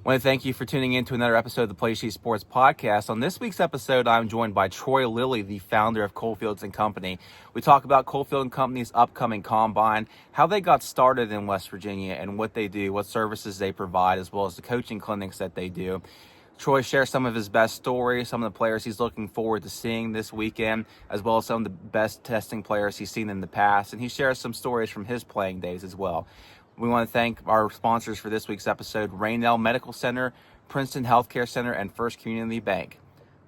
I want to thank you for tuning in to another episode of the Play Sheet Sports Podcast. On this week's episode, I'm joined by Troy Lilly, the founder of Coalfields and Company. We talk about Coalfield and Company's upcoming combine, how they got started in West Virginia and what they do, what services they provide, as well as the coaching clinics that they do. Troy shares some of his best stories, some of the players he's looking forward to seeing this weekend, as well as some of the best testing players he's seen in the past, and he shares some stories from his playing days as well. We want to thank our sponsors for this week's episode, Rainell Medical Center, Princeton Healthcare Center, and First Community Bank.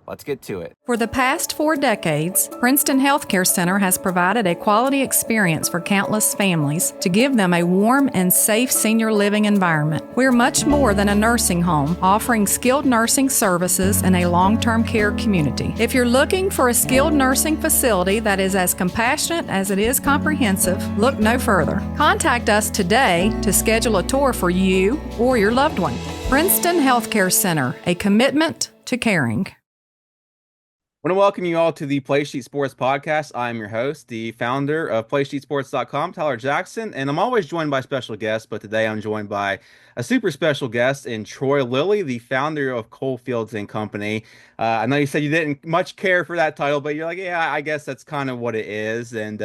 Let's get to it. For the past 4 decades, Princeton Healthcare Center has provided a quality experience for countless families to give them a warm and safe senior living environment. We're much more than a nursing home, offering skilled nursing services in a long-term care community. If you're looking for a skilled nursing facility that is as compassionate as it is comprehensive, look no further. Contact us today to schedule a tour for you or your loved one. Princeton Healthcare Center, a commitment to caring. I want to welcome you all to the Play Sheet Sports Podcast. I'm your host, the founder of PlaySheetSports.com, Tyler Jackson, and I'm always joined by special guests, but today I'm joined by a super special guest in Troy Lilly, the founder of Coalfields and Company. I know you said you didn't much care for that title, but you're like, yeah, I guess that's kind of what it is. And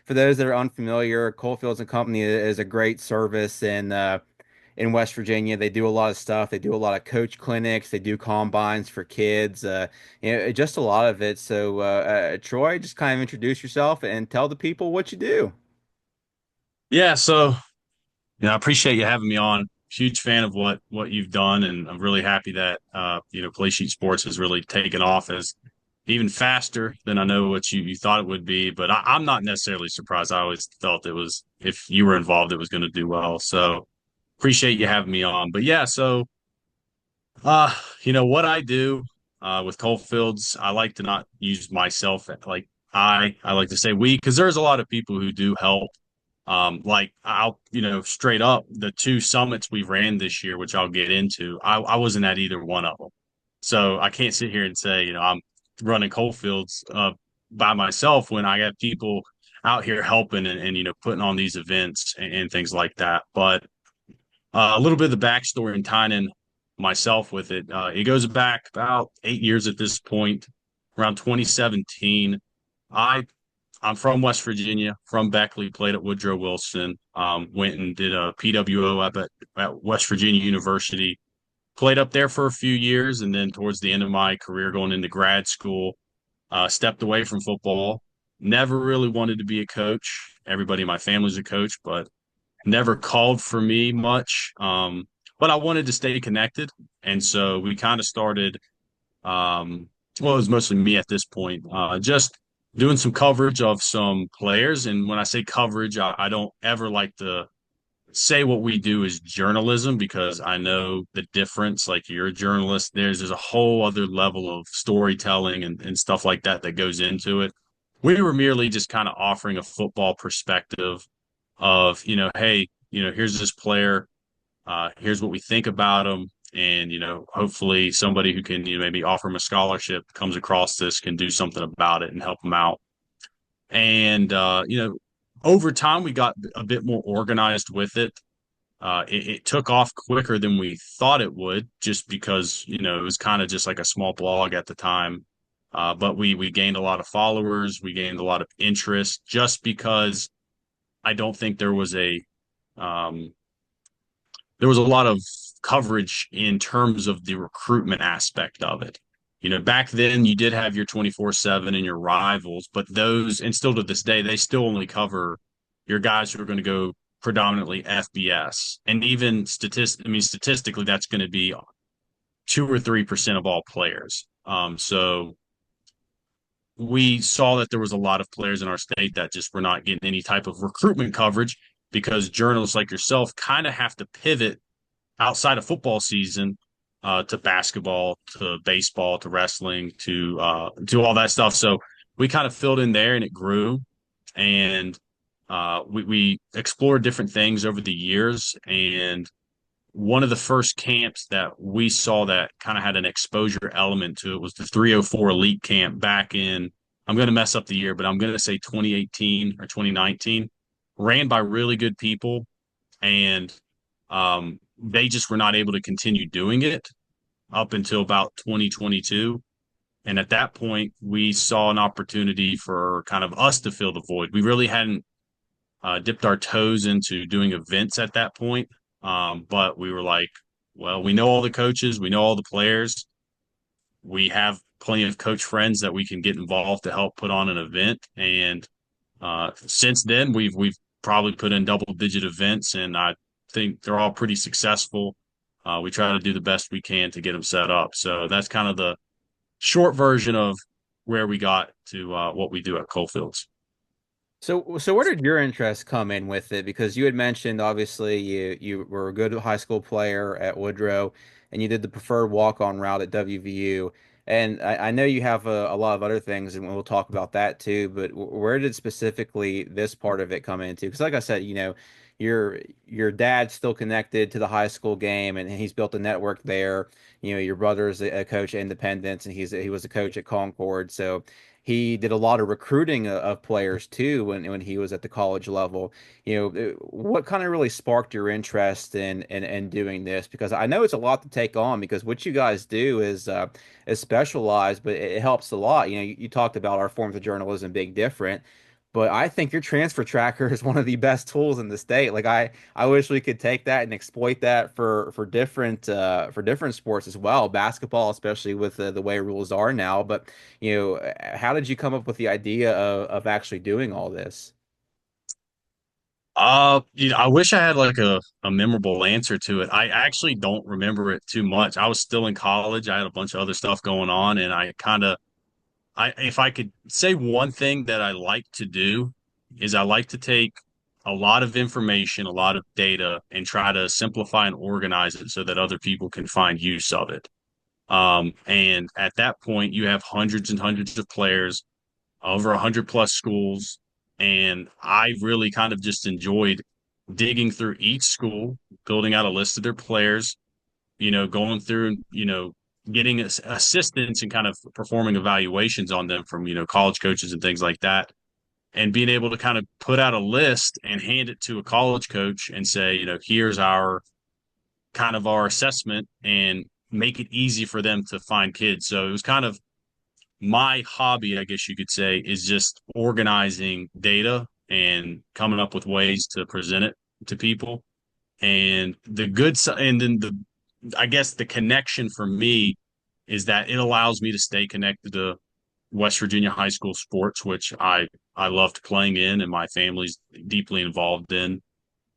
for those that are unfamiliar, Coalfields and Company is a great service in West Virginia. They do a lot of stuff. They do a lot of coach clinics. They do combines for kids, just a lot of it. So, Troy, just kind of introduce yourself and tell the people what you do. Yeah, so I appreciate you having me on. Huge fan of what you've done, and I'm really happy that Play Sheet Sports has really taken off as even faster than I know what you thought it would be. But I'm not necessarily surprised. I always felt it was, if you were involved, it was going to do well. So appreciate you having me on. But yeah, so what I do with Coalfields, I like to not use myself like I like to say we, because there's a lot of people who do help. Like I'll, straight up, the 2 summits we ran this year, which I'll get into, I wasn't at either one of them. So I can't sit here and say, I'm running Coalfields by myself when I got people out here helping and putting on these events and things like that. But a little bit of the backstory and tying in myself with it. It goes back about 8 years at this point, around 2017. I'm from West Virginia, from Beckley, played at Woodrow Wilson, went and did a PWO up at West Virginia University, played up there for a few years, and then towards the end of my career going into grad school, stepped away from football. Never really wanted to be a coach. Everybody in my family's a coach, but never called for me much. But I wanted to stay connected. And so we kind of started, it was mostly me at this point, just doing some coverage of some players. And when I say coverage, I don't ever like to say what we do is journalism, because I know the difference. Like, you're a journalist, there's a whole other level of storytelling and stuff like that that goes into it. We were merely just kind of offering a football perspective of, hey, here's this player, here's what we think about him. And, hopefully somebody who can, maybe offer him a scholarship comes across this, can do something about it and help him out. And, over time, we got a bit more organized with it. It took off quicker than we thought it would, just because, it was kind of just like a small blog at the time. But we gained a lot of followers. We gained a lot of interest, just because I don't think there was a lot of coverage in terms of the recruitment aspect of it. Back then you did have your 24/7 and your rivals, but those, and still to this day, they still only cover your guys who are going to go predominantly FBS. And even statistically, that's going to be 2 or 3% of all players. So we saw that there was a lot of players in our state that just were not getting any type of recruitment coverage, because journalists like yourself kind of have to pivot outside of football season to basketball, to baseball, to wrestling, to all that stuff. So we kind of filled in there, and it grew. And we explored different things over the years. And one of the first camps that we saw that kind of had an exposure element to it was the 304 Elite Camp back in, I'm going to mess up the year, but I'm going to say 2018 or 2019, ran by really good people. And they just were not able to continue doing it up until about 2022. And at that point, we saw an opportunity for kind of us to fill the void. We really hadn't dipped our toes into doing events at that point. But we were like, well, we know all the coaches, we know all the players, we have plenty of coach friends that we can get involved to help put on an event. And since then, we've probably put in double digit events, and I think they're all pretty successful. We try to do the best we can to get them set up. So that's kind of the short version of where we got to what we do at Coalfields. So where did your interest come in with it? Because you had mentioned obviously you were a good high school player at Woodrow, and you did the preferred walk-on route at WVU. And I know you have a lot of other things, and we'll talk about that too. But where did specifically this part of it come into? Because like I said, your dad's still connected to the high school game, and he's built a network there. Your brother's a coach at Independence, and he was a coach at Concord. So he did a lot of recruiting of players too when he was at the college level. What kind of really sparked your interest in doing this? Because I know it's a lot to take on because what you guys do is specialized, but it helps a lot. You talked about our forms of journalism being different. But I think your transfer tracker is one of the best tools in the state. Like I wish we could take that and exploit that for different sports as well, basketball, especially with the way rules are now. But how did you come up with the idea of actually doing all this? I wish I had like a memorable answer to it. I actually don't remember it too much. I was still in college. I had a bunch of other stuff going on, and if I could say one thing that I like to do is I like to take a lot of information, a lot of data, and try to simplify and organize it so that other people can find use of it. And at that point, you have hundreds and hundreds of players, over 100 plus schools. And I really kind of just enjoyed digging through each school, building out a list of their players, going through and, getting assistance and kind of performing evaluations on them from, college coaches and things like that. And being able to kind of put out a list and hand it to a college coach and say, here's our assessment and make it easy for them to find kids. So it was kind of my hobby, I guess you could say, is just organizing data and coming up with ways to present it to people. And and then I guess the connection for me is that it allows me to stay connected to West Virginia high school sports, which I loved playing in and my family's deeply involved in.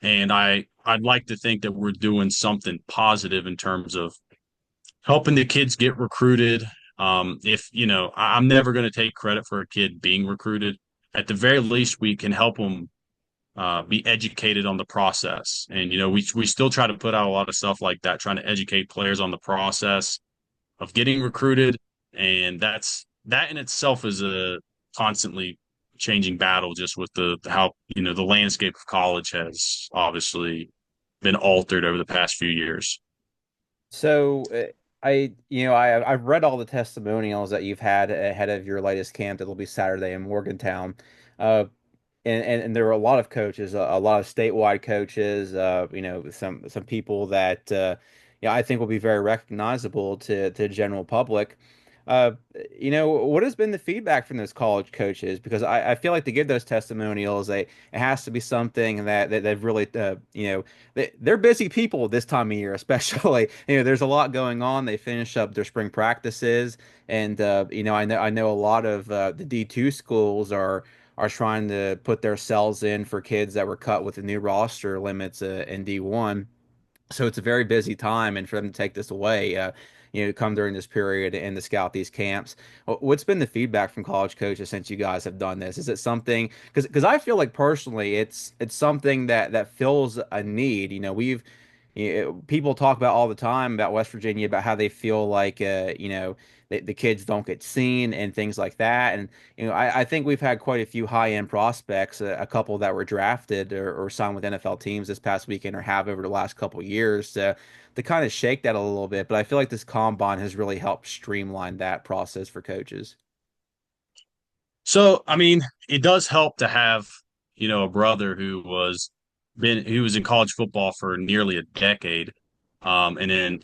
And I'd like to think that we're doing something positive in terms of helping the kids get recruited. If I'm never going to take credit for a kid being recruited. At the very least, we can help them be educated on the process. And we still try to put out a lot of stuff like that, trying to educate players on the process of getting recruited. And that in itself is a constantly changing battle, just with the how the landscape of college has obviously been altered over the past few years. So I've read all the testimonials that you've had ahead of your latest camp that'll be Saturday in Morgantown. Uh, and there were a lot of coaches, a lot of statewide coaches, some people that I think will be very recognizable to the general public. Uh, what has been the feedback from those college coaches? Because I feel like to give those testimonials, it has to be something that they've really, they're busy people this time of year, especially. There's a lot going on. They finish up their spring practices, and I know a lot of the D2 schools are trying to put their cells in for kids that were cut with the new roster limits in D1. So it's a very busy time, and for them to take this away, come during this period and to scout these camps. What's been the feedback from college coaches since you guys have done this? Is it something? Because I feel like personally, it's something that fills a need. People talk about all the time about West Virginia about how they feel like the kids don't get seen and things like that. And I think we've had quite a few high end prospects, a couple that were drafted or signed with NFL teams this past weekend or have over the last couple years to kind of shake that a little bit. But I feel like this combine has really helped streamline that process for coaches. So, I mean, it does help to have, a brother who was in college football for nearly a decade. And then,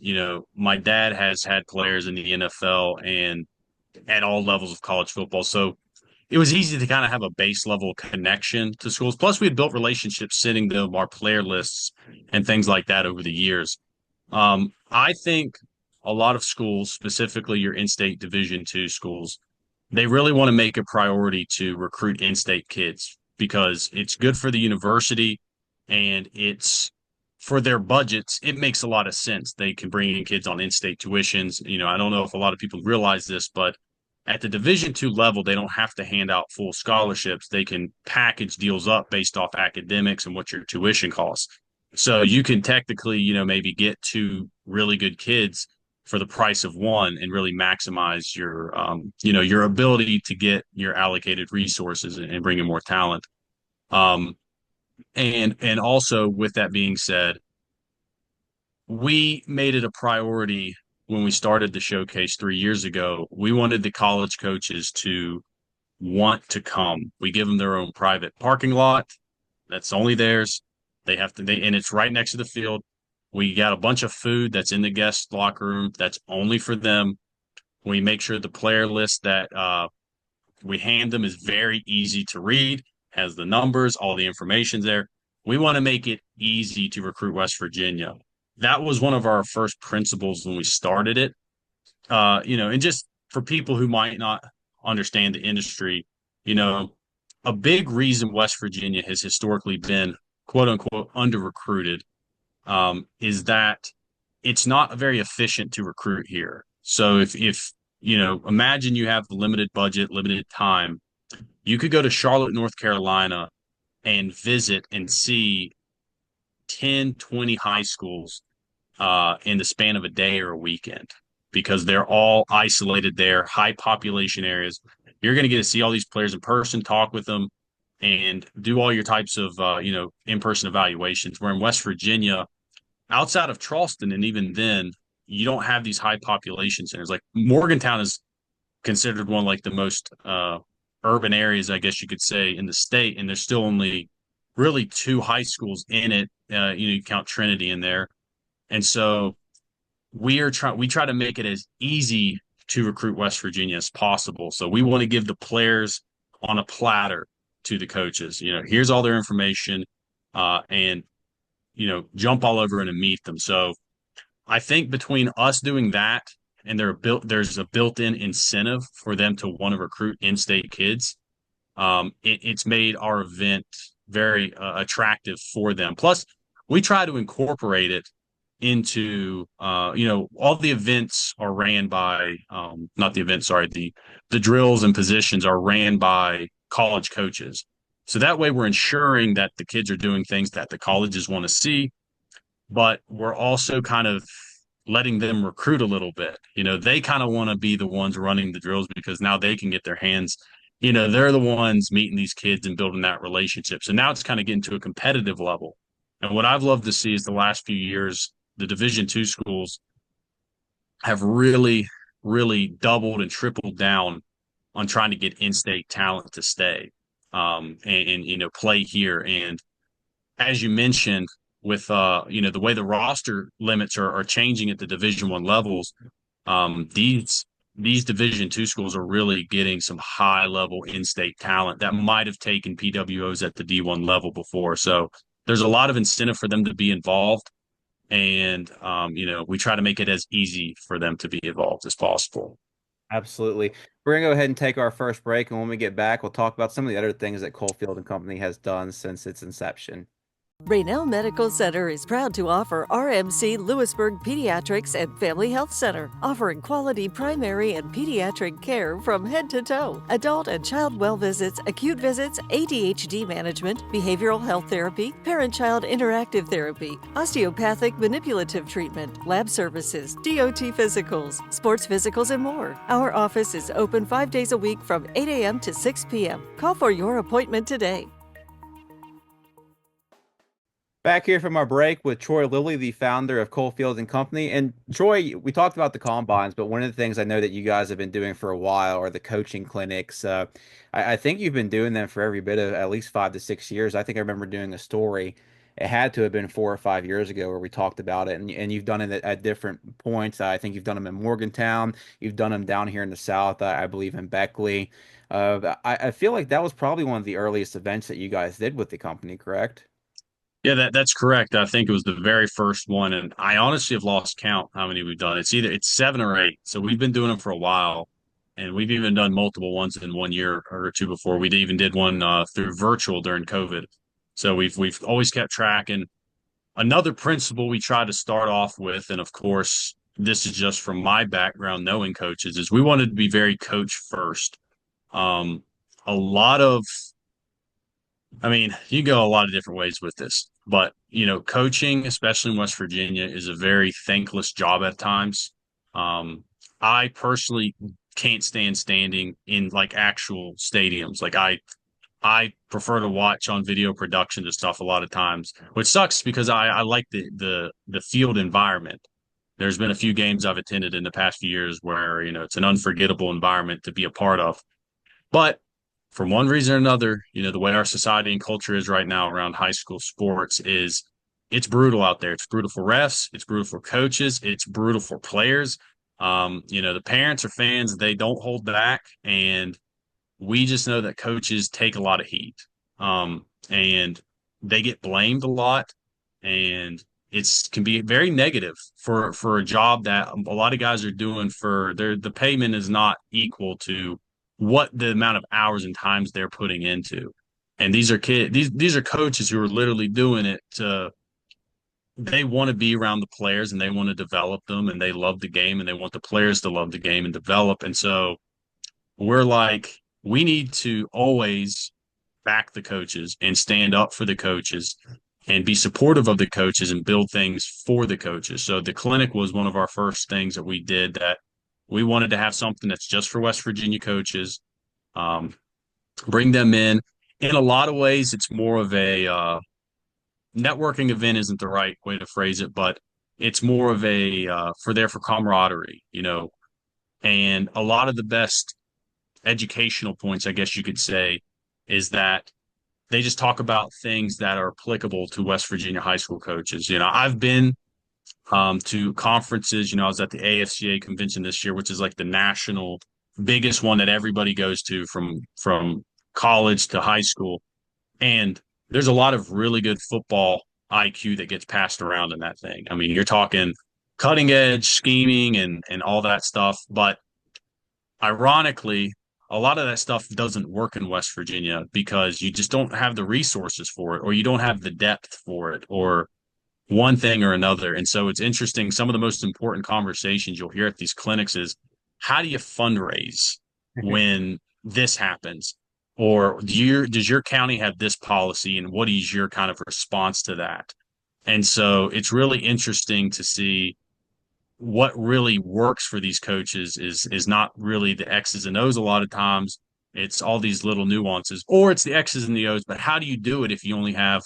my dad has had players in the NFL and at all levels of college football. So it was easy to kind of have a base level connection to schools. Plus, we had built relationships sitting them our player lists and things like that over the years. I think a lot of schools, specifically your in-state Division two schools, they really want to make a priority to recruit in-state kids because it's good for the university and it's for their budgets. It makes a lot of sense. They can bring in kids on in-state tuitions. I don't know if a lot of people realize this, but at the Division two level, they don't have to hand out full scholarships. They can package deals up based off academics and what your tuition costs. So you can technically, maybe get two really good kids for the price of one and really maximize your ability to get your allocated resources and bring in more talent. Um, and also with that being said, we made it a priority when we started the showcase 3 years ago. We wanted the college coaches to want to come. We give them their own private parking lot that's only theirs. And it's right next to the field. We got a bunch of food that's in the guest locker room that's only for them. We make sure the player list that we hand them is very easy to read, has the numbers, all the information's there. We want to make it easy to recruit West Virginia. That was one of our first principles when we started it. And just for people who might not understand the industry, you know, a big reason West Virginia has historically been quote unquote under recruited is that it's not very efficient to recruit here. So if imagine you have limited budget, limited time, you could go to Charlotte, North Carolina and visit and see 10, 20 high schools in the span of a day or a weekend because they're all isolated there, high population areas. You're going to get to see all these players in person, talk with them, and do all your types of in-person evaluations. Where in West Virginia, outside of Charleston, and even then, you don't have these high population centers. Like Morgantown is considered one of like the most urban areas, I guess you could say, in the state, and there's still only really two high schools in it. You count Trinity in there, and so we try to make it as easy to recruit West Virginia as possible. So we want to give the players on a platter to the coaches. Here's all their information, and jump all over and meet them. So I think between us doing that and there's a built-in incentive for them to want to recruit in-state kids. It's made our event very attractive for them. Plus, we try to incorporate it into all the events are ran by not the events, sorry, the drills and positions are ran by college coaches. So that way we're ensuring that the kids are doing things that the colleges want to see, but we're also kind of letting them recruit a little bit. They kind of want to be the ones running the drills because now they can get their hands, they're the ones meeting these kids and building that relationship. So now it's kind of getting to a competitive level. And what I've loved to see is the last few years, the Division two schools have really, really doubled and tripled down on trying to get in-state talent to stay and play here. And as you mentioned, with the way the roster limits are changing at the Division one levels, these Division two schools are really getting some high level in-state talent that might have taken PWOs at the D1 level before. So there's a lot of incentive for them to be involved, and we try to make it as easy for them to be involved as possible. Absolutely. We're gonna go ahead and take our first break, and when we get back, we'll talk about some of the other things that Coalfield and Company has done since its inception. Raynell Medical Center is proud to offer RMC Lewisburg Pediatrics and Family Health Center, offering quality primary and pediatric care from head to toe. Adult and child well visits, acute visits, ADHD management, behavioral health therapy, parent-child interactive therapy, osteopathic manipulative treatment, lab services, DOT physicals, sports physicals, and more. Our office is open 5 days a week from 8 a.m. to 6 p.m. Call for your appointment today. Back here from our break with Troy Lilly, the founder of Coalfields and Company. And Troy, we talked about the combines, but one of the things I know that you guys have been doing for a while are the coaching clinics. I think you've been doing them for every bit of at least 5 to 6 years. I think I remember doing a story it had to have been 4 or 5 years ago where we talked about it, and you've done it at different points. I think you've done them in Morgantown, you've done them down here in the South, I believe in Beckley. I feel like that was probably one of the earliest events that you guys did with the company, correct? Yeah, that's correct. I think it was the very first one, and I honestly have lost count how many we've done. It's 7 or 8. So we've been doing them for a while, and we've even done multiple ones in one year or two before. We even did one through virtual during COVID. So we've always kept track. And another principle we try to start off with, and of course, this is just from my background knowing coaches, is we wanted to be very coach first. Um, a lot of I mean, you go a lot of different ways with this, but coaching, especially in West Virginia, is a very thankless job at times. Um, I personally can't stand standing in like actual stadiums. I prefer to watch on video production and stuff a lot of times, which sucks because I like the field environment. There's been a few games I've attended in the past few years where, it's an unforgettable environment to be a part of. But for one reason or another, the way our society and culture is right now around high school sports is it's brutal out there. It's brutal for refs, it's brutal for coaches, it's brutal for players. The parents or fans, they don't hold back. And we just know that coaches take a lot of heat. And they get blamed a lot. And it's can be very negative for a job that a lot of guys are doing for the payment is not equal to what the amount of hours and times they're putting into. And these are kids, these are coaches who are literally doing it to they want to be around the players and they want to develop them and they love the game and they want the players to love the game and develop. And so we're like, we need to always back the coaches and stand up for the coaches and be supportive of the coaches and build things for the coaches. So the clinic was one of our first things that we did that we wanted to have something that's just for West Virginia coaches, um, bring them in. In a lot of ways, it's more of a networking event isn't the right way to phrase it, but it's more of a for camaraderie, and a lot of the best educational points, I guess you could say, is that they just talk about things that are applicable to West Virginia high school coaches. I've been to conferences. I was at the AFCA convention this year, which is like the national biggest one that everybody goes to from college to high school. And there's a lot of really good football IQ that gets passed around in that thing. I mean, you're talking cutting edge scheming and all that stuff, but ironically, a lot of that stuff doesn't work in West Virginia because you just don't have the resources for it, or you don't have the depth for it, or one thing or another. And so it's interesting. Some of the most important conversations you'll hear at these clinics is how do you fundraise when this happens? Or does your county have this policy and what is your kind of response to that? And so it's really interesting to see what really works for these coaches is not really the X's and O's a lot of times. It's all these little nuances, or it's the X's and the O's, but how do you do it if you only have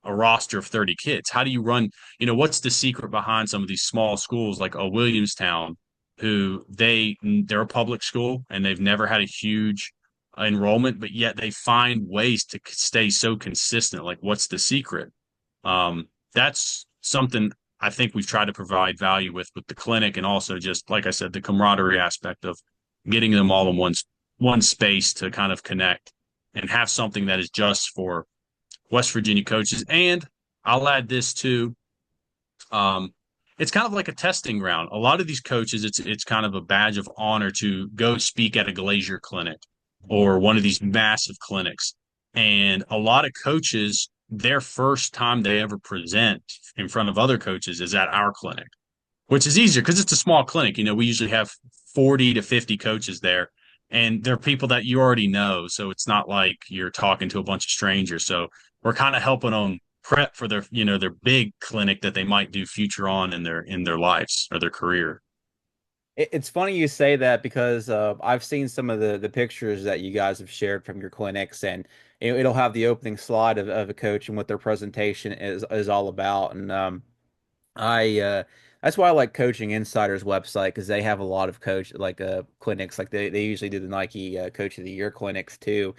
a roster of 30 kids? How do you run, what's the secret behind some of these small schools like a Williamstown, who they're a public school and they've never had a huge enrollment, but yet they find ways to stay so consistent. Like, what's the secret? That's something I think we've tried to provide value with the clinic, and also just like I said, the camaraderie aspect of getting them all in one space to kind of connect and have something that is just for West Virginia coaches. And I'll add this too. It's kind of like a testing ground. A lot of these coaches, it's kind of a badge of honor to go speak at a Glacier clinic or one of these massive clinics. And a lot of coaches, their first time they ever present in front of other coaches is at our clinic, which is easier because it's a small clinic. We usually have 40 to 50 coaches there, and they're people that you already know. So it's not like you're talking to a bunch of strangers. So we're kind of helping them prep for their big clinic that they might do future on in their lives or their career. It's funny you say that because I've seen some of the pictures that you guys have shared from your clinics, and it'll have the opening slide of a coach and what their presentation is all about. And I that's why I like Coaching Insider's website because they have a lot of coach like clinics. Like they usually do the Nike Coach of the Year clinics too.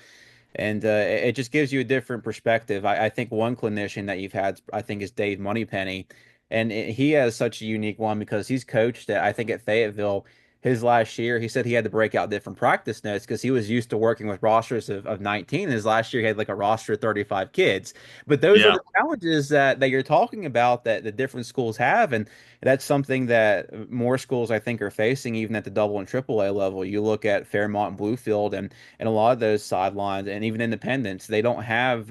And it just gives you a different perspective. I think one clinician that you've had, I think, is Dave Moneypenny, and he has such a unique one because he's coached at, I think, at Fayetteville. His last year, he said he had to break out different practice notes because he was used to working with rosters of 19. His last year, he had like a roster of 35 kids. But those are Yeah. the challenges that you're talking about that the different schools have, and that's something that more schools, I think, are facing even at the double and triple A level. You look at Fairmont and Bluefield, and a lot of those sidelines and even independents, they don't have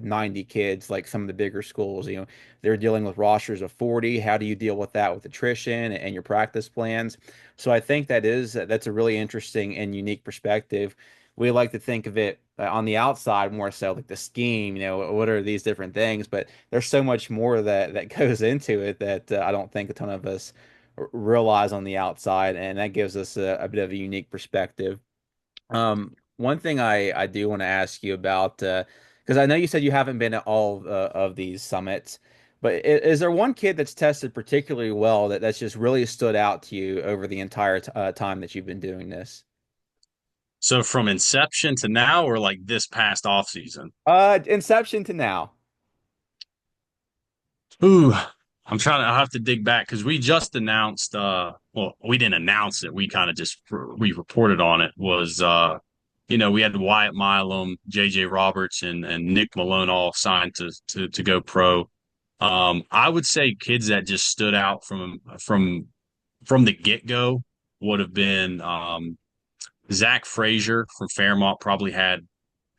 90 kids like some of the bigger schools. They're dealing with rosters of 40. How do you deal with that with attrition and your practice plans? So I think that's a really interesting and unique perspective. We like to think of it on the outside more so like the scheme, what are these different things? But there's so much more that goes into it that I don't think a ton of us realize on the outside, and that gives us a bit of a unique perspective. One thing I do want to ask you about, because I know you said you haven't been at all of these summits, but is there one kid that's tested particularly well that's just really stood out to you over the entire time that you've been doing this? So from inception to now, or like this past off season? Inception to now. Ooh, I'll have to dig back because we just announced, well, we didn't announce it. We kind of just, we reported on it was, we had Wyatt Milam, JJ Roberts, and Nick Malone all signed to go pro. I would say kids that just stood out from the get-go would have been, Zach Frazier from Fairmont probably had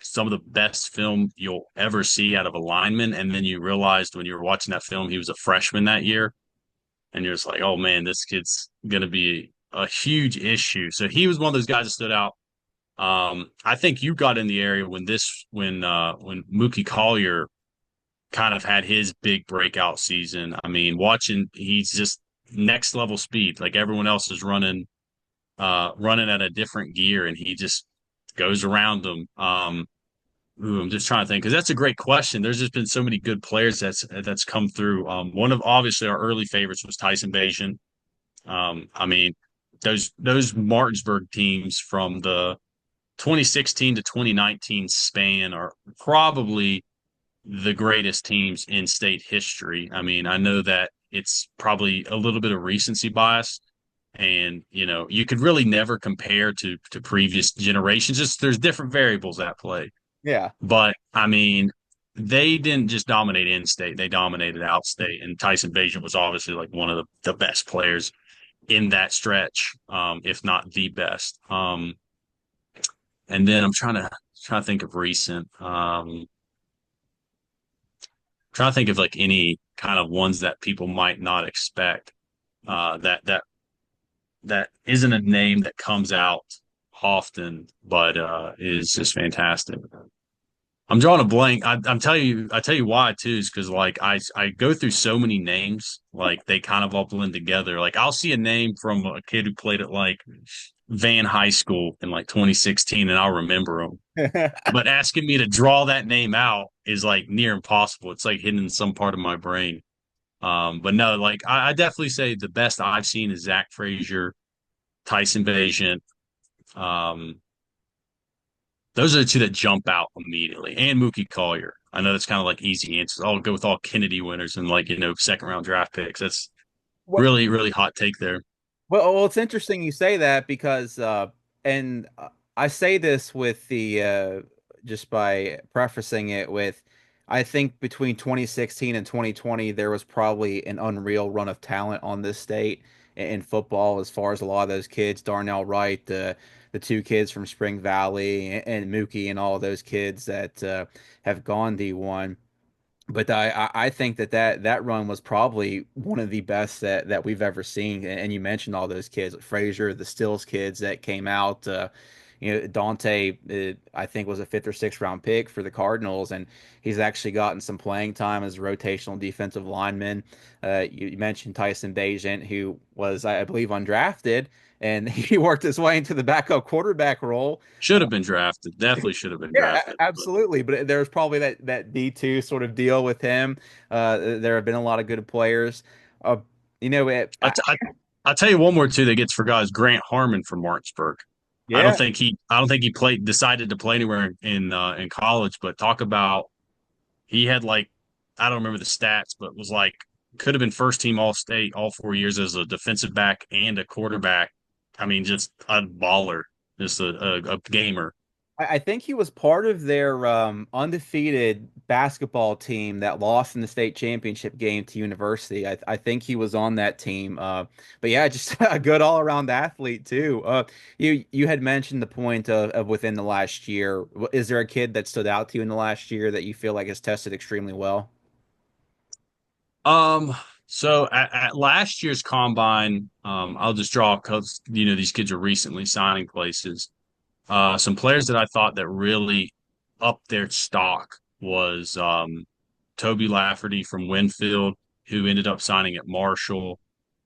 some of the best film you'll ever see out of a lineman. And then you realized when you were watching that film, he was a freshman that year. And you're just like, oh man, this kid's going to be a huge issue. So he was one of those guys that stood out. I think you got in the area when Mookie Collier kind of had his big breakout season. I mean, watching he's just next level speed. Like everyone else is running at a different gear, and he just goes around them. Ooh, I'm just trying to think because that's a great question. There's just been so many good players that's come through. One of obviously our early favorites was Tyson Bagent. I mean, those Martinsburg teams from the 2016 to 2019 span are probably the greatest teams in state history. I mean, I know that it's probably a little bit of recency bias, and you could really never compare to previous generations. Just there's different variables at play. Yeah. But I mean, they didn't just dominate in state; they dominated out state. And Tyson Bagent was obviously like one of the best players in that stretch, if not the best. And then I'm trying to think of recent. Trying to think of like any kind of ones that people might not expect. That isn't a name that comes out often, but is just fantastic. I'm drawing a blank. I tell you why too, is because like I go through so many names, like they kind of all blend together. Like I'll see a name from a kid who played at like Van High School in like 2016, and I'll remember him. But asking me to draw that name out is like near impossible. It's like hidden in some part of my brain. But no, like I definitely say the best I've seen is Zach Frazier, Tyson Bagent. Um, those are the two that jump out immediately, and Mookie Collier. I know that's kind of like easy answers. I'll go with all Kennedy winners and like second round draft picks. That's What really really hot take there. Well, it's interesting you say that because, and I say this with just by prefacing it with, I think between 2016 and 2020, there was probably an unreal run of talent on this state in football as far as a lot of those kids, Darnell Wright, the two kids from Spring Valley, and Mookie, and all those kids that have gone D1. But I think that run was probably one of the best that we've ever seen. And you mentioned all those kids, like Frazier, the Stills kids that came out. Dante, I think was a fifth or sixth round pick for the Cardinals, and he's actually gotten some playing time as a rotational defensive lineman. You mentioned Tyson Bagent, who was, I believe, undrafted, and he worked his way into the backup quarterback role. Should have been drafted. Definitely should have been Yeah, drafted. But absolutely. But there's probably that D2 sort of deal with him. There have been a lot of good players. Uh, you know, it, I, t- I I'll tell you one more too that gets forgot is Grant Harmon from Martinsburg. Yeah, I don't think he decided to play anywhere in college, but talk about he had like I don't remember the stats, but was like could have been first team all state all 4 years as a defensive back and a quarterback. I mean, just a baller, just a gamer. I think he was part of their undefeated basketball team that lost in the state championship game to University. I think he was on that team. But yeah, just a good all around athlete too. You had mentioned the point of within the last year. Is there a kid that stood out to you in the last year that you feel like has tested extremely well? Um, so at last year's combine, I'll just draw because these kids are recently signing places. Some players that I thought that really upped their stock was Toby Lafferty from Winfield, who ended up signing at Marshall,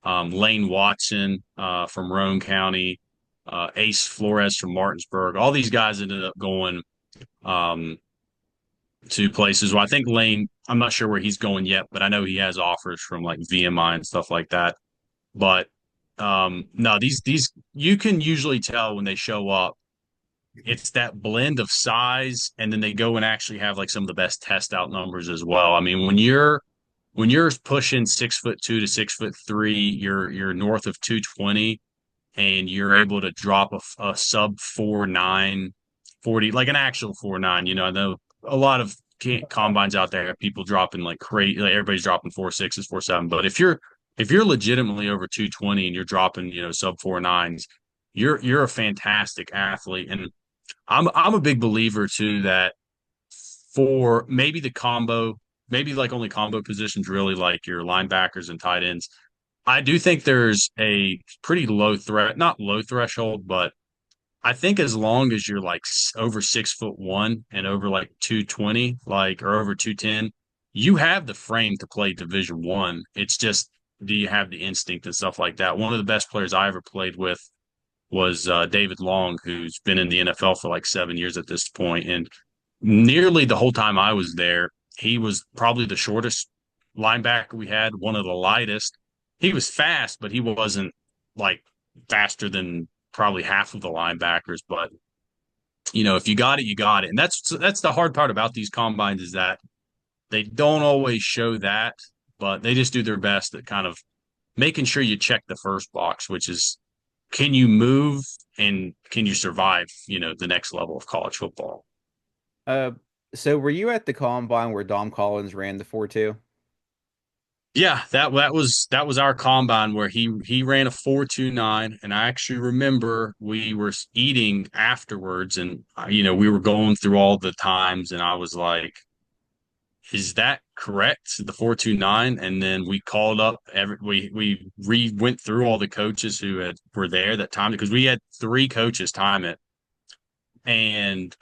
Lane Watson from Roane County, Ace Flores from Martinsburg. All these guys ended up going um, to places. Well, I think Lane, I'm not sure where he's going yet, but I know he has offers from like VMI and stuff like that. But no, these you can usually tell when they show up it's that blend of size, and then they go and actually have like some of the best test out numbers as well. I mean, when you're pushing 6'2" to 6'3", you're north of 220, and you're able to drop a sub 4.9 40, like an actual 4.9. I know a lot of combines out there have people dropping like crazy, like everybody's dropping 4.6s, 4.7. But if you're legitimately over 220 and you're dropping, sub 4.9s, you're a fantastic athlete. And I'm a big believer too that for maybe the combo, maybe like only combo positions, really like your linebackers and tight ends. I do think there's a pretty low threat, not low threshold, but I think as long as you're like over 6'1" and over like 220, like or over 210, you have the frame to play Division One. It's just do you have the instinct and stuff like that? One of the best players I ever played with was David Long, who's been in the NFL for like 7 years at this point, and nearly the whole time I was there, he was probably the shortest linebacker we had, one of the lightest. He was fast, but he wasn't like faster than probably half of the linebackers. But if you got it, you got it. And that's the hard part about these combines is that they don't always show that, but they just do their best at kind of making sure you check the first box, which is can you move and can you survive, the next level of college football? Uh, so were you at the combine where Dom Collins ran the 4.2? Yeah, that was our combine where he ran a 4.29, and I actually remember we were eating afterwards, and we were going through all the times, and I was like, "Is that correct? The 4.29?" And then we called up we went through all the coaches who were there that time because we had three coaches time it, and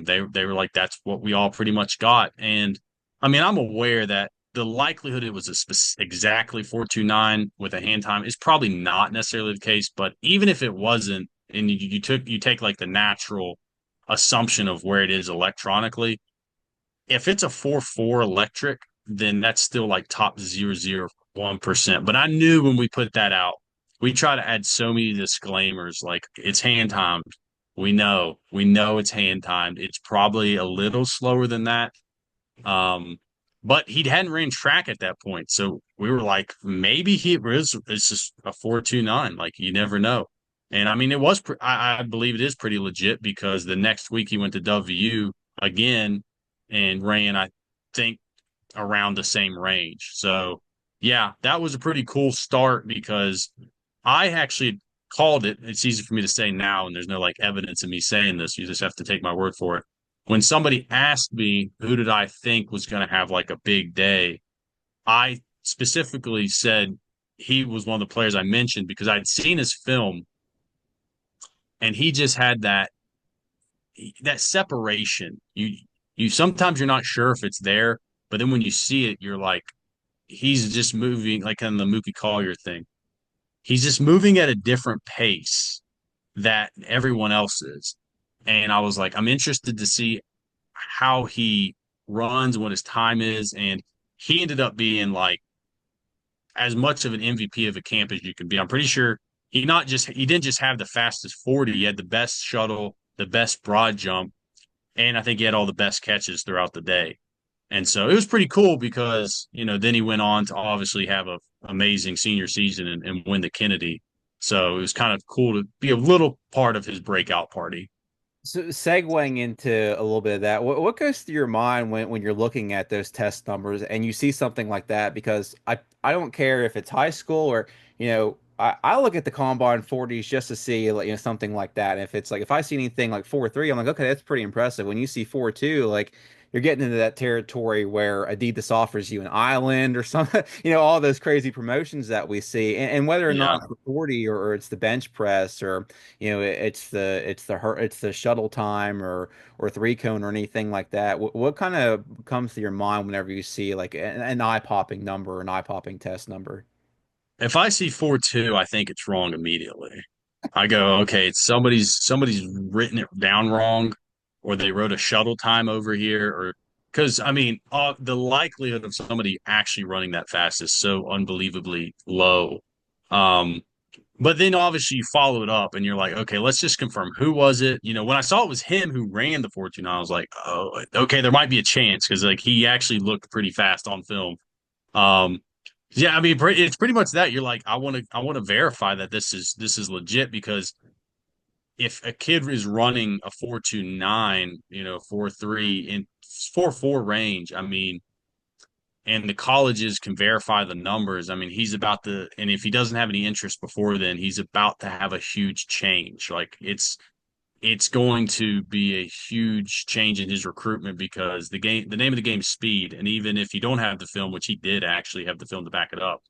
they were like, "That's what we all pretty much got." And I mean, I'm aware that the likelihood it was exactly 4.29 with a hand time is probably not necessarily the case. But even if it wasn't, and you take like the natural assumption of where it is electronically, if it's a 4.4 electric, then that's still like top 0.001%. But I knew when we put that out, we try to add so many disclaimers like it's hand timed. We know it's hand timed. It's probably a little slower than that. Um, but he hadn't ran track at that point. So we were like, maybe it's just a 4.29. Like you never know. And I mean, I believe it is pretty legit because the next week he went to WU again and ran, I think, around the same range. So yeah, that was a pretty cool start because I actually called it. It's easy for me to say now, and there's no like evidence of me saying this. You just have to take my word for it. When somebody asked me who did I think was going to have like a big day, I specifically said he was one of the players I mentioned because I'd seen his film and he just had that separation. You sometimes you're not sure if it's there, but then when you see it, you're like, he's just moving like on the Mookie Collier thing. He's just moving at a different pace that everyone else is. And I was like, I'm interested to see how he runs, what his time is. And he ended up being like as much of an MVP of a camp as you can be. I'm pretty sure he didn't just have the fastest 40, he had the best shuttle, the best broad jump, and I think he had all the best catches throughout the day. And so it was pretty cool because, then he went on to obviously have a amazing senior season and win the Kennedy. So it was kind of cool to be a little part of his breakout party. So segueing into a little bit of that, what goes through your mind when you're looking at those test numbers and you see something like that? Because I don't care if it's high school or, I look at the combine 40s just to see like, something like that. And if it's like if I see anything like 4.3, I'm like, okay, that's pretty impressive. When you see 4.2, like you're getting into that territory where Adidas offers you an island or something, all those crazy promotions that we see. And whether or Yeah. not it's the 40 or it's the bench press or it's the shuttle time or three cone or anything like that. What kind of comes to your mind whenever you see like an eye-popping number, an eye-popping test number? If I see 4.2, I think it's wrong immediately. I go, okay, it's somebody's written it down wrong, or they wrote a shuttle time over here, or because I mean, the likelihood of somebody actually running that fast is so unbelievably low. Um, but then obviously you follow it up and you're like, okay, let's just confirm who was it. When I saw it was him who ran the 4.29, I was like, oh, okay, there might be a chance because like he actually looked pretty fast on film. Um, yeah, I mean, it's pretty much that. You're like, I want to verify that this is legit because if a kid is running a 4.29, 4.3 in 4.4 range, I mean, and the colleges can verify the numbers. I mean, and if he doesn't have any interest before then, he's about to have a huge change. Like it's going to be a huge change in his recruitment because the name of the game is speed. And even if you don't have the film, which he did actually have the film to back it up,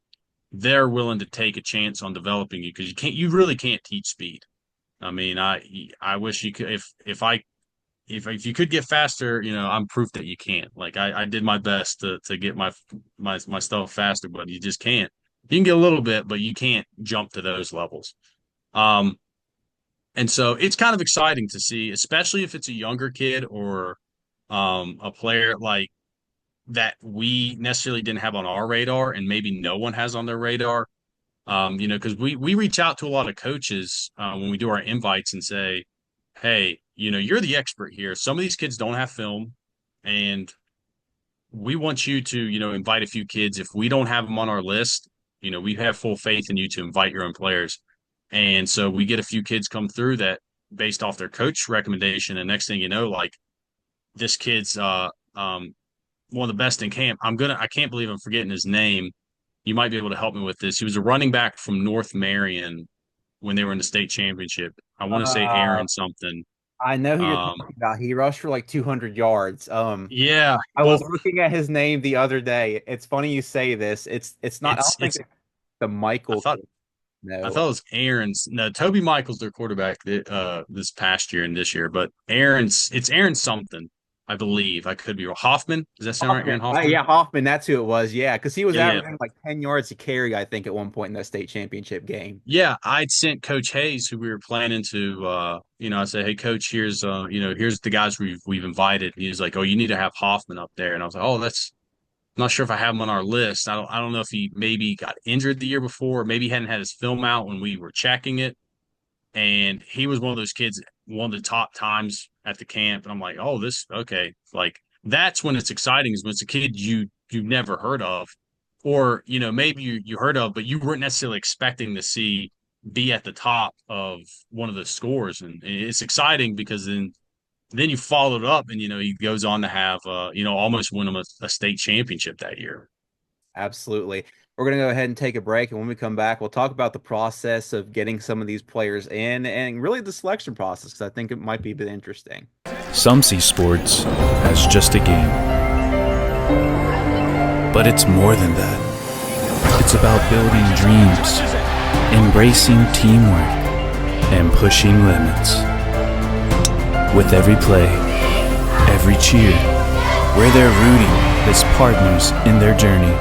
they're willing to take a chance on developing you because you really can't teach speed. I mean, I wish you could if you could get faster, I'm proof that you can't. Like I did my best to get my stuff faster, but you just can't. You can get a little bit, but you can't jump to those levels. Um, and so it's kind of exciting to see, especially if it's a younger kid or a player like that we necessarily didn't have on our radar and maybe no one has on their radar. Because we reach out to a lot of coaches when we do our invites and say, hey, you're the expert here. Some of these kids don't have film, and we want you to, invite a few kids. If we don't have them on our list, we have full faith in you to invite your own players. And so we get a few kids come through that based off their coach recommendation. And next thing you know, like this kid's one of the best in camp. I can't believe I'm forgetting his name. You might be able to help me with this. He was a running back from North Marion when they were in the state championship. I want to say Uh, Aaron something. I know who you're Um, talking about. He rushed for like 200 yards. yeah, I well, was looking at his name the other day. It's funny you say this. It's not. I it's don't think it's. it's the I Michael thought kid. I No. thought it was Aaron's. No, Toby Michael's their quarterback this past year and this year, but it's Aaron something. I believe I could be wrong. Hoffman. Does that sound right? Hoffman. Aaron Hoffman. Yeah, Hoffman. That's who it was. Yeah, because he was Yeah, yeah. averaging like 10 yards to carry, I think, at one point in that state championship game. Yeah, I'd sent Coach Hayes, who we were planning to, I said, "Hey, Coach, here's the guys we've invited." He was like, "Oh, you need to have Hoffman up there," and I was like, "Oh, that's I'm not sure if I have him on our list. I don't know if he maybe got injured the year before, or maybe he hadn't had his film out when we were checking it." And he was one of those kids, one of the top times at the camp, and I'm like, "Oh, this okay." Like that's when it's exciting is when it's a kid you never heard of, or maybe you heard of, but you weren't necessarily expecting to see be at the top of one of the scores, and it's exciting because then you followed up, and he goes on to have almost win him a state championship that year. Absolutely. We're going to go ahead and take a break. And when we come back, we'll talk about the process of getting some of these players in and really the selection process, because I think it might be a bit interesting. Some see sports as just a game, but it's more than that. It's about building dreams, embracing teamwork, and pushing limits. With every play, every cheer, we're there rooting as partners in their journey.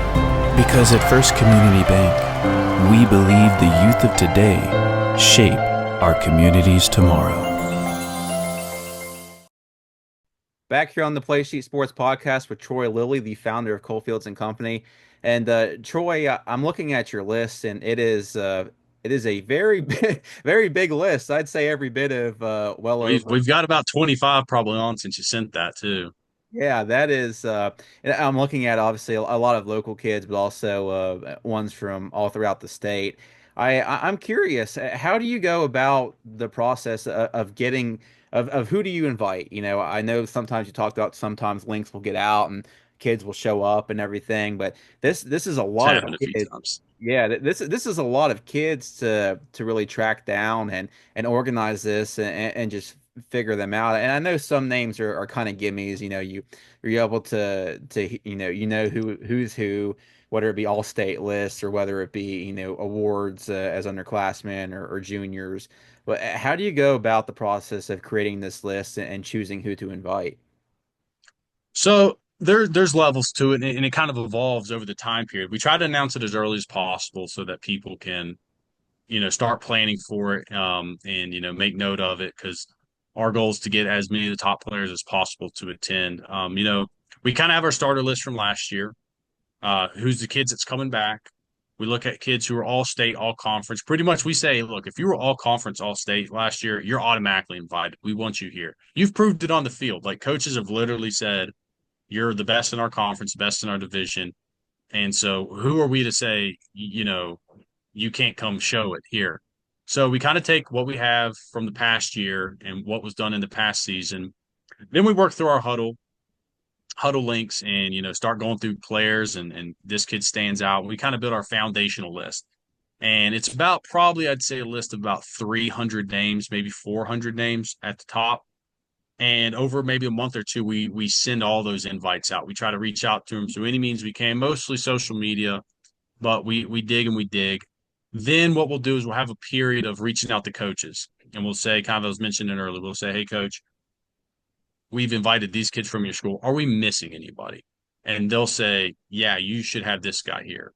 Because at First Community Bank, we believe the youth of today shape our communities tomorrow. Back here on the Play Sheet Sports Podcast with Troy Lilly, the founder of Coalfields and Company. And Troy, I'm looking at your list, and It is a very very big list. I'd say every bit of well over. We've got about 25 probably on since you sent that too. Yeah, that is and I'm looking at obviously a lot of local kids, but also ones from all throughout the state. I'm curious, how do you go about the process of getting of who do you invite? You know, I know sometimes you talked about sometimes links will get out and kids will show up and everything, but this is a It's lot of happened a few kids. times. Yeah, this is a lot of kids to really track down and organize this and just figure them out. And I know some names are kind of gimmies. You know, you're able to who's who, whether it be all state lists or whether it be awards as underclassmen or juniors. But how do you go about the process of creating this list and choosing who to invite? So there's levels to it, and it kind of evolves over the time period. We try to announce it as early as possible so that people can, start planning for it, and make note of it because our goal is to get as many of the top players as possible to attend. We kind of have our starter list from last year. Who's the kids that's coming back? We look at kids who are all state, all conference. Pretty much, we say, look, if you were all conference, all state last year, you're automatically invited. We want you here. You've proved it on the field. Like coaches have literally said, you're the best in our conference, best in our division. And so who are we to say, you can't come show it here? So we kind of take what we have from the past year and what was done in the past season. Then we work through our huddle links and, start going through players and this kid stands out. We kind of build our foundational list. And it's about probably, I'd say, a list of about 300 names, maybe 400 names at the top. And over maybe a month or two, we send all those invites out. We try to reach out to them through any means we can, mostly social media, but we dig and we dig. Then what we'll do is we'll have a period of reaching out to coaches, and we'll say, kind of as mentioned earlier, we'll say, hey coach, we've invited these kids from your school. Are we missing anybody? And they'll say, yeah, you should have this guy here.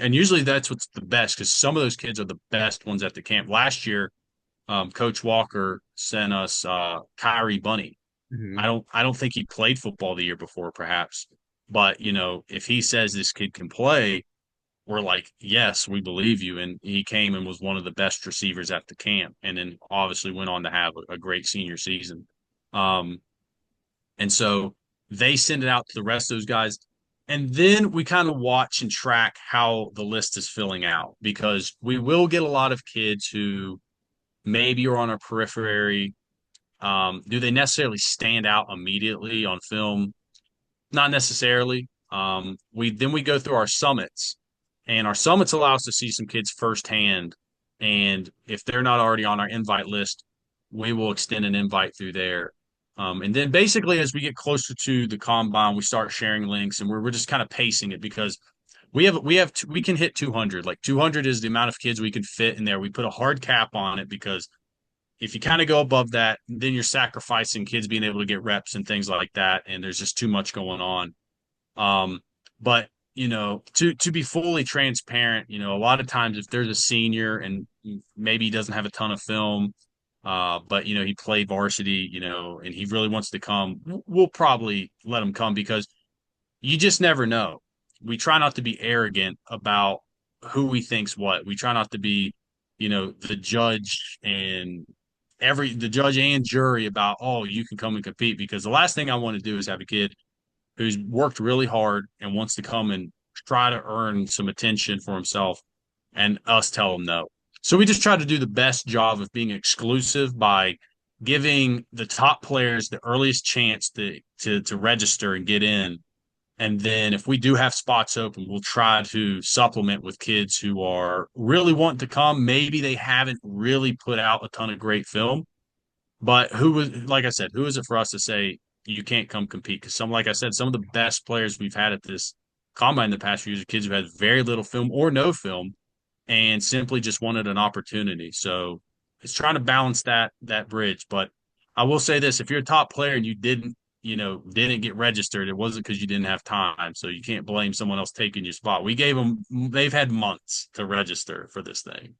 And usually that's what's the best because some of those kids are the best ones at the camp. Last year, Coach Walker sent us Kyrie Bunny. Hmm. I don't think he played football the year before, perhaps. But, if he says this kid can play, we're like, yes, we believe you. And he came and was one of the best receivers at the camp, and then obviously went on to have a great senior season. Um, and so they send it out to the rest of those guys. And then we kind of watch and track how the list is filling out because we will get a lot of kids who maybe are on our periphery. Do they necessarily stand out immediately on film? Not necessarily. We go through our summits, and our summits allow us to see some kids firsthand. And if they're not already on our invite list, we will extend an invite through there. And then basically, as we get closer to the combine, we start sharing links, and we're just kind of pacing it because we can hit 200. Like 200 is the amount of kids we can fit in there. We put a hard cap on it because if you kind of go above that, then you're sacrificing kids being able to get reps and things like that, and there's just too much going on. But to be fully transparent, a lot of times if there's a senior and maybe he doesn't have a ton of film, but he played varsity, and he really wants to come, we'll probably let him come because you just never know. We try not to be arrogant about who we think's what. We try not to be, the judge and the judge and jury about, oh, you can come and compete because the last thing I want to do is have a kid who's worked really hard and wants to come and try to earn some attention for himself and us tell him no. So we just try to do the best job of being exclusive by giving the top players the earliest chance to register and get in. And then if we do have spots open, we'll try to supplement with kids who are really wanting to come. Maybe they haven't really put out a ton of great film, but like I said, who is it for us to say you can't come compete? Because like I said, some of the best players we've had at this combine in the past few years are kids who had very little film or no film and simply just wanted an opportunity. So it's trying to balance that bridge. But I will say this: if you're a top player and you didn't get registered, it wasn't because you didn't have time. So you can't blame someone else taking your spot. We gave them; they've had months to register for this thing.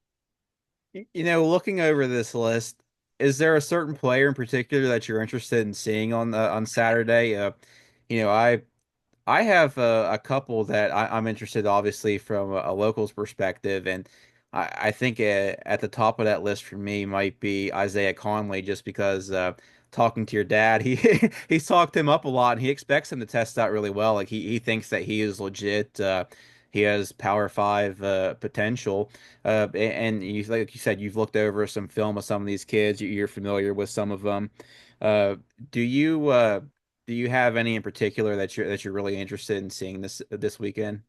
Looking over this list, is there a certain player in particular that you're interested in seeing on Saturday? You know, I have a couple that I'm interested, obviously, from a locals perspective, and I think at the top of that list for me might be Isaiah Conley, just because talking to your dad, he he's talked him up a lot, and he expects him to test out really well. Like he thinks that he is legit. He has Power Five potential, and like you said, you've looked over some film of some of these kids. You're familiar with some of them. Uh, do you uh, do you have any in particular that you're really interested in seeing this weekend?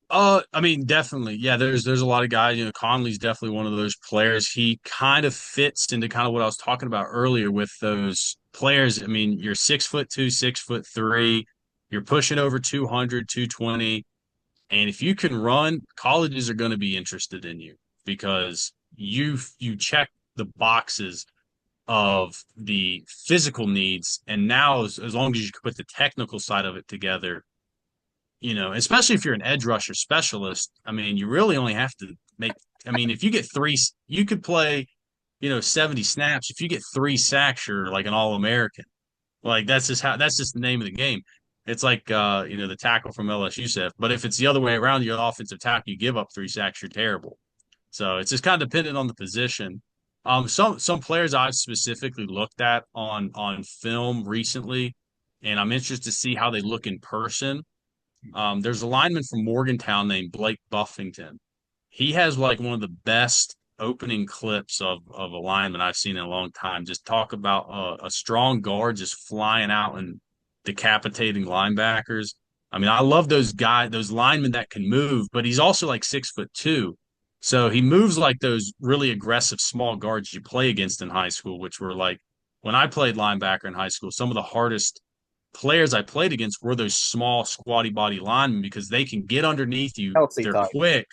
I mean, definitely. Yeah, there's a lot of guys. Conley's definitely one of those players. He kind of fits into kind of what I was talking about earlier with those players. I mean, you're 6'2", 6'3", you're pushing over 200, 220. And if you can run, colleges are going to be interested in you because you check the boxes of the physical needs. And now as long as you can put the technical side of it together, especially if you're an edge rusher specialist, I mean, you really only have to make, I mean, if you get three, you could play, 70 snaps. If you get 3 sacks, you're like an All-American. Like that's just the name of the game. It's like, the tackle from LSU said, but if it's the other way around, you're offensive tackle, you give up 3 sacks, you're terrible. So it's just kind of dependent on the position. Some players I've specifically looked at on film recently, and I'm interested to see how they look in person. There's a lineman from Morgantown named Blake Buffington. He has like one of the best opening clips of a lineman I've seen in a long time. Just talk about a strong guard just flying out and decapitating linebackers. I mean, I love those guys, those linemen that can move, but he's also like 6'2". So he moves like those really aggressive small guards you play against in high school, which were like when I played linebacker in high school, some of the hardest players I played against were those small, squatty body linemen because they can get underneath you. Healthy They're type. quick.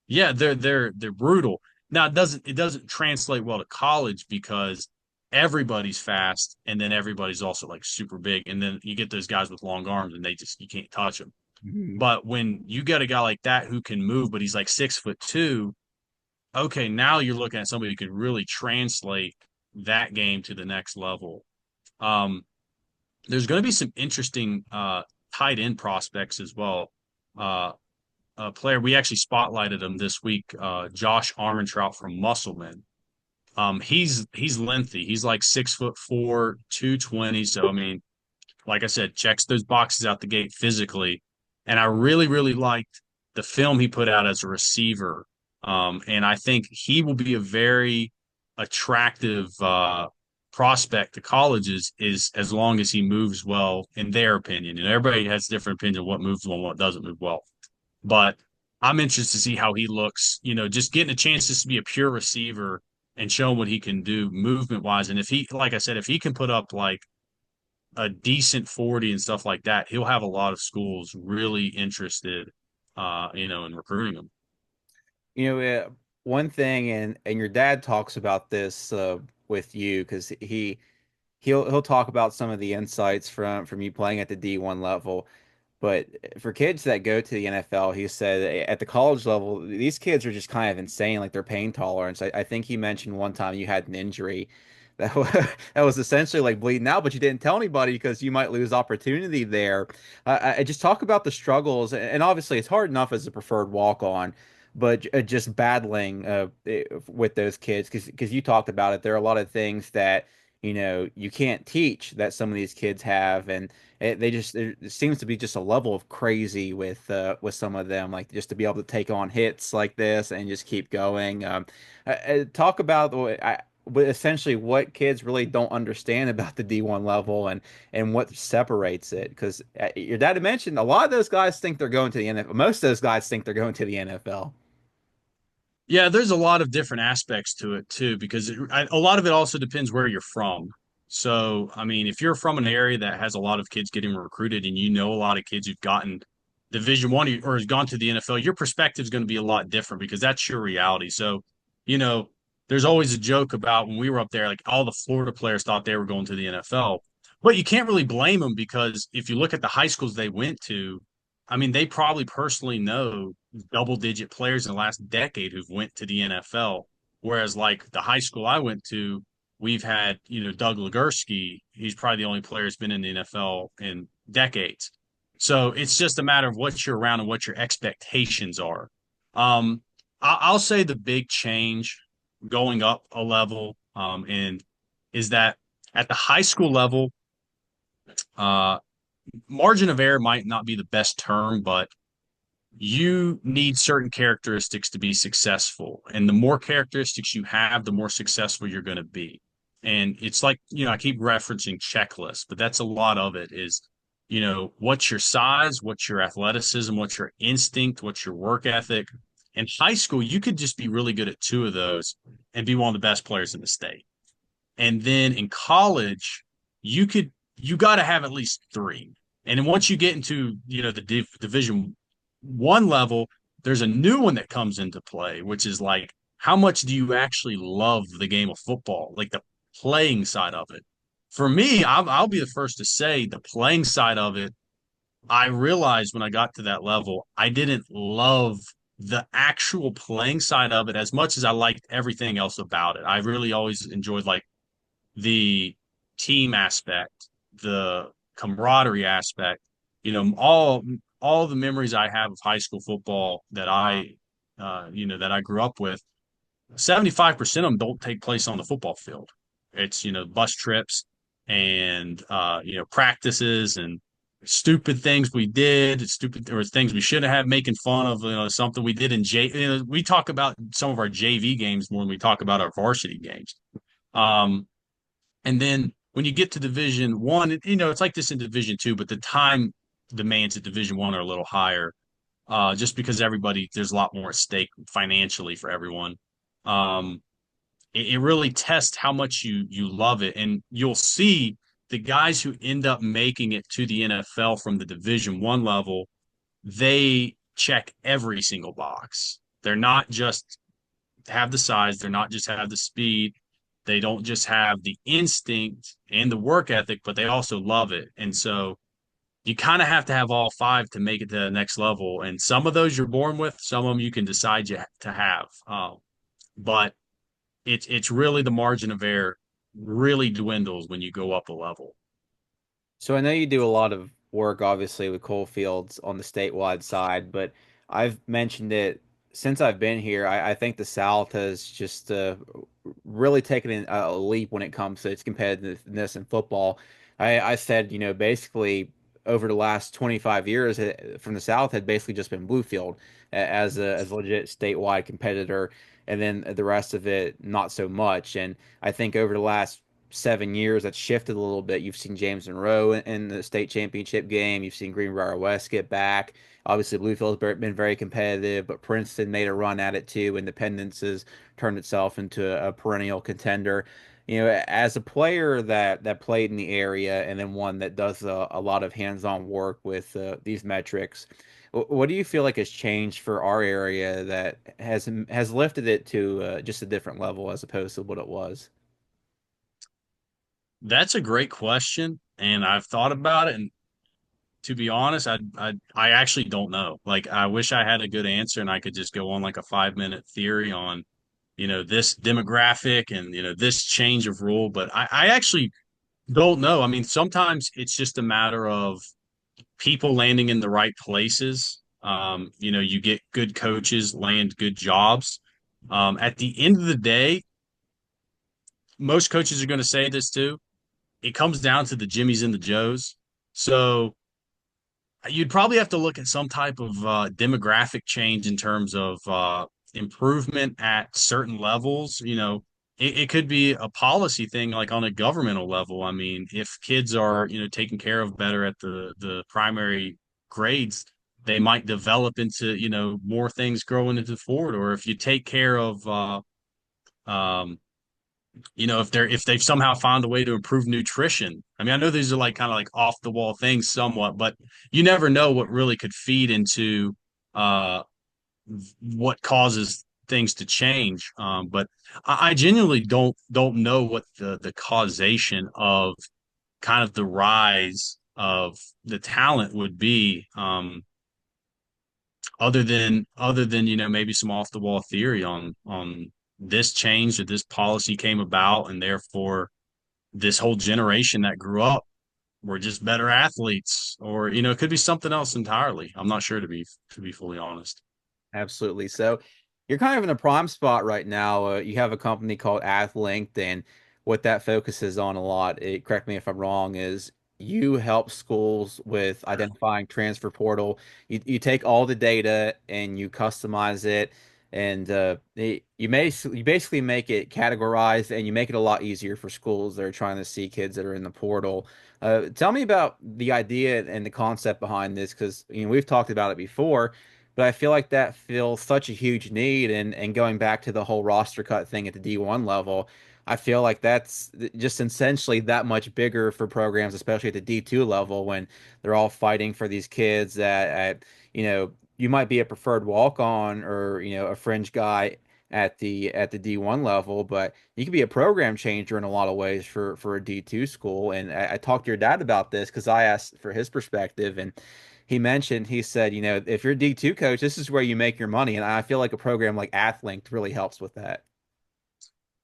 Yeah, they're brutal. Now it doesn't translate well to college because everybody's fast and then everybody's also like super big. And then you get those guys with long arms and you can't touch them. Mhm. But when you get a guy like that who can move, but he's like 6'2", okay, now you're looking at somebody who could really translate that game to the next level. Um, there's going to be some interesting tight end prospects as well. Uh, a player we actually spotlighted him this week, Josh Armentrout from Musselman. He's lengthy. He's like 6'4", 220. So I mean, like I said, checks those boxes out the gate physically. And I really, really liked the film he put out as a receiver. And I think he will be a very attractive prospect to colleges is as long as he moves well, in their opinion. And everybody has a different opinion of what moves well and what doesn't move well. But I'm interested to see how he looks, just getting a chance just to be a pure receiver and showing what he can do movement wise. And if he, like I said, if he can put up like a decent 40 and stuff like that, he'll have a lot of schools really interested, in recruiting him. One thing, and your dad talks about this with you because he'll talk about some of the insights from you playing at the D1 level. But for kids that go to the NFL, he said at the college level, these kids are just kind of insane, like their pain tolerance. I think he mentioned one time you had an injury that that was essentially like bleeding out, but you didn't tell anybody because you might lose opportunity there. I just talk about the struggles, and obviously it's hard enough as a preferred walk-on, but just battling with those kids because you talked about it. There are a lot of things that you can't teach that some of these kids have, and there seems to be just a level of crazy with some of them, like just to be able to take on hits like this and just keep going. Talk about essentially what kids really don't understand about the D1 level and what separates it. Because your dad had mentioned a lot of those guys think they're going to the NFL. Most of those guys think they're going to the NFL. Yeah, there's a lot of different aspects to it too, because a lot of it also depends where you're from. So, I mean, if you're from an area that has a lot of kids getting recruited, and you know a lot of kids who've gotten Division One or has gone to the NFL, your perspective is going to be a lot different because that's your reality. So, you know, there's always a joke about when we were up there, like all the Florida players thought they were going to the NFL, but you can't really blame them because if you look at the high schools they went to, I mean, they probably personally know double-digit players in the last decade who've went to the NFL. Whereas, like the high school I went to, we've had, Doug Legursky. He's probably the only player who's been in the NFL in decades. So it's just a matter of what you're around and what your expectations are. Um, I'll say the big change going up a level, and is that at the high school level, uh, margin of error might not be the best term, but you need certain characteristics to be successful. And the more characteristics you have, the more successful you're going to be. And it's like, I keep referencing checklists, but that's a lot of it is, what's your size, what's your athleticism, what's your instinct, what's your work ethic. In high school, you could just be really good at two of those and be one of the best players in the state. And then in college, you got to have at least three. And then once you get into, the division one level, there's a new one that comes into play, which is like, how much do you actually love the game of football, like the playing side of it? For me, I'll be the first to say the playing side of it, I realized when I got to that level, I didn't love the actual playing side of it as much as I liked everything else about it. I really always enjoyed like the team aspect, the camaraderie aspect, all the memories I have of high school football that that I grew up with, 75% of them don't take place on the football field. It's, bus trips and, practices and stupid things we did, stupid or things we shouldn't have, making fun of, something we did in we talk about some of our JV games more than we talk about our varsity games. Um, and then when you get to Division One, it's like this in Division Two, but the time demands at Division One are a little higher, just because there's a lot more at stake financially for everyone. Um, it really tests how much you love it, and you'll see the guys who end up making it to the NFL from the Division One level, they check every single box. They're not just have the size, they're not just have the speed, they don't just have the instinct and the work ethic, but they also love it. And so you kind of have to have all five to make it to the next level. And some of those you're born with, some of them you can decide to have. But it's really the margin of error really dwindles when you go up a level. So I know you do a lot of work, obviously, with Coalfields on the statewide side, but I've mentioned it since I've been here. I think the South has just really taken a leap when it comes to its competitiveness in football. I said, basically over the last 25 years from the South had basically just been Bluefield as a legit statewide competitor, and then the rest of it not so much. And I think over the last 7 years that's shifted a little bit. You've seen James Monroe in the state championship game. You've seen Greenbrier West get back. Obviously, Bluefield's been very competitive, but Princeton made a run at it too. Independence has turned itself into a perennial contender. As a player that played in the area and then one that does a lot of hands-on work with these metrics, what do you feel like has changed for our area that has lifted it to just a different level as opposed to what it was? That's a great question, and I've thought about it. And to be honest, I actually don't know. Like, I wish I had a good answer and I could just go on like a 5 minute theory on, this demographic and, this change of rule. But I actually don't know. I mean, sometimes it's just a matter of people landing in the right places. You get good coaches, land good jobs. At the end of the day, most coaches are going to say this too. It comes down to the Jimmies and the Joes. So you'd probably have to look at some type of demographic change in terms of improvement at certain levels. It could be a policy thing, like on a governmental level. I mean, if kids are taken care of better at the primary grades, they might develop into more things growing into forward. Or if you take care of um, if they've somehow found a way to improve nutrition. I mean, I know these are like kind of like off the wall things somewhat, but you never know what really could feed into uh what causes things to change. But I genuinely don't know what the causation of kind of the rise of the talent would be, other than maybe some off the wall theory on this change or this policy came about, and therefore this whole generation that grew up were just better athletes, or it could be something else entirely. I'm not sure, to be fully honest. Absolutely. So You're kind of in a prime spot right now. You have a company called Athlinked, and what that focuses on a lot, correct me if I'm wrong, is you help schools with identifying transfer portal. You take all the data and you customize it, and you basically make it categorized, and you make it a lot easier for schools that are trying to see kids that are in the portal. Tell me about the idea and the concept behind this, because we've talked about it before. But I feel like that fills such a huge need, and going back to the whole roster cut thing at the D1 level, I feel like that's just essentially that much bigger for programs, especially at the D2 level, when they're all fighting for these kids that you might be a preferred walk-on or a fringe guy at the D1 level, but you could be a program changer in a lot of ways for a D2 school. And I talked to your dad about this because I asked for his perspective, and he said, if you're a D2 coach, this is where you make your money. And I feel like a program like Athlinked really helps with that.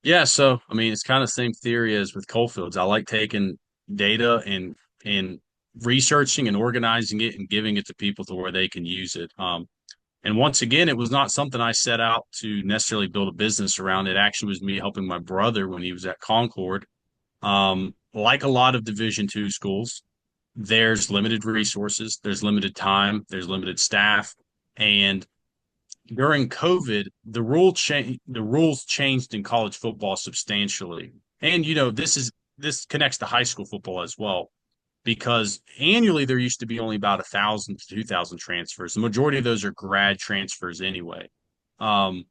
Yeah, so I mean, it's kind of the same theory as with Coalfields. I like taking data and researching and organizing it and giving it to people to where they can use it. And once again, it was not something I set out to necessarily build a business around. It actually was me helping my brother when he was at Concord. Like a lot of Division II schools, there's limited resources, there's limited time, there's limited staff, and during COVID, the rules changed in college football substantially. And this connects to high school football as well, because annually there used to be only about 1,000 to 2,000 transfers. The majority of those are grad transfers anyway. Um,